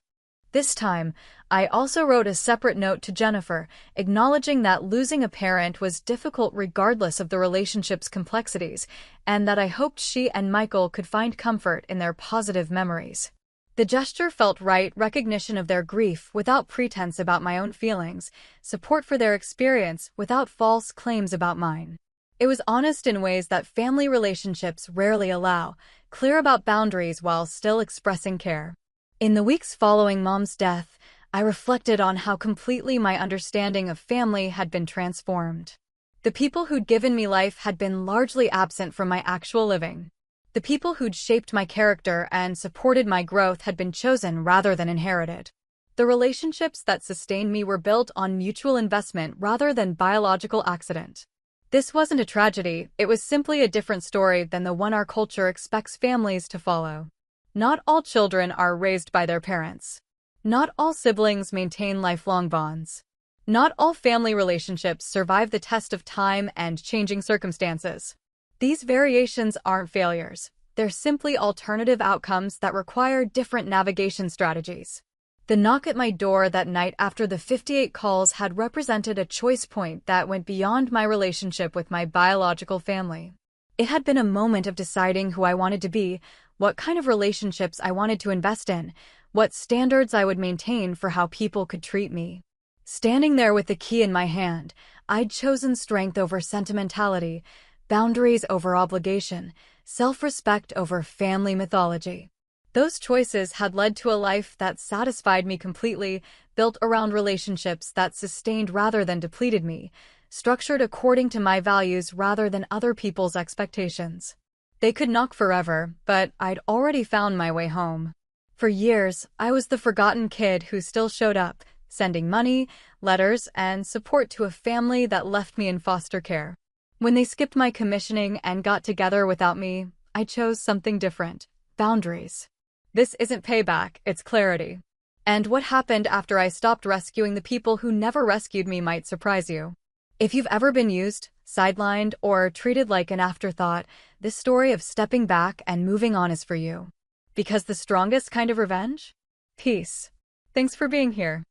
This time, I also wrote a separate note to Jennifer, acknowledging that losing a parent was difficult regardless of the relationship's complexities, and that I hoped she and Michael could find comfort in their positive memories. The gesture felt right, recognition of their grief without pretense about my own feelings, support for their experience without false claims about mine. It was honest in ways that family relationships rarely allow, clear about boundaries while still expressing care. In the weeks following Mom's death, I reflected on how completely my understanding of family had been transformed. The people who'd given me life had been largely absent from my actual living. The people who'd shaped my character and supported my growth had been chosen rather than inherited. The relationships that sustained me were built on mutual investment rather than biological accident. This wasn't a tragedy, it was simply a different story than the one our culture expects families to follow. Not all children are raised by their parents. Not all siblings maintain lifelong bonds. Not all family relationships survive the test of time and changing circumstances. These variations aren't failures. They're simply alternative outcomes that require different navigation strategies. The knock at my door that night after the 58 calls had represented a choice point that went beyond my relationship with my biological family. It had been a moment of deciding who I wanted to be, what kind of relationships I wanted to invest in, what standards I would maintain for how people could treat me. Standing there with the key in my hand, I'd chosen strength over sentimentality, boundaries over obligation, self-respect over family mythology. Those choices had led to a life that satisfied me completely, built around relationships that sustained rather than depleted me, structured according to my values rather than other people's expectations. They could knock forever, but I'd already found my way home. For years, I was the forgotten kid who still showed up, sending money, letters, and support to a family that left me in foster care. When they skipped my commissioning and got together without me, I chose something different: boundaries. This isn't payback, it's clarity. And what happened after I stopped rescuing the people who never rescued me might surprise you. If you've ever been used, sidelined, or treated like an afterthought, this story of stepping back and moving on is for you. Because the strongest kind of revenge? Peace. Thanks for being here.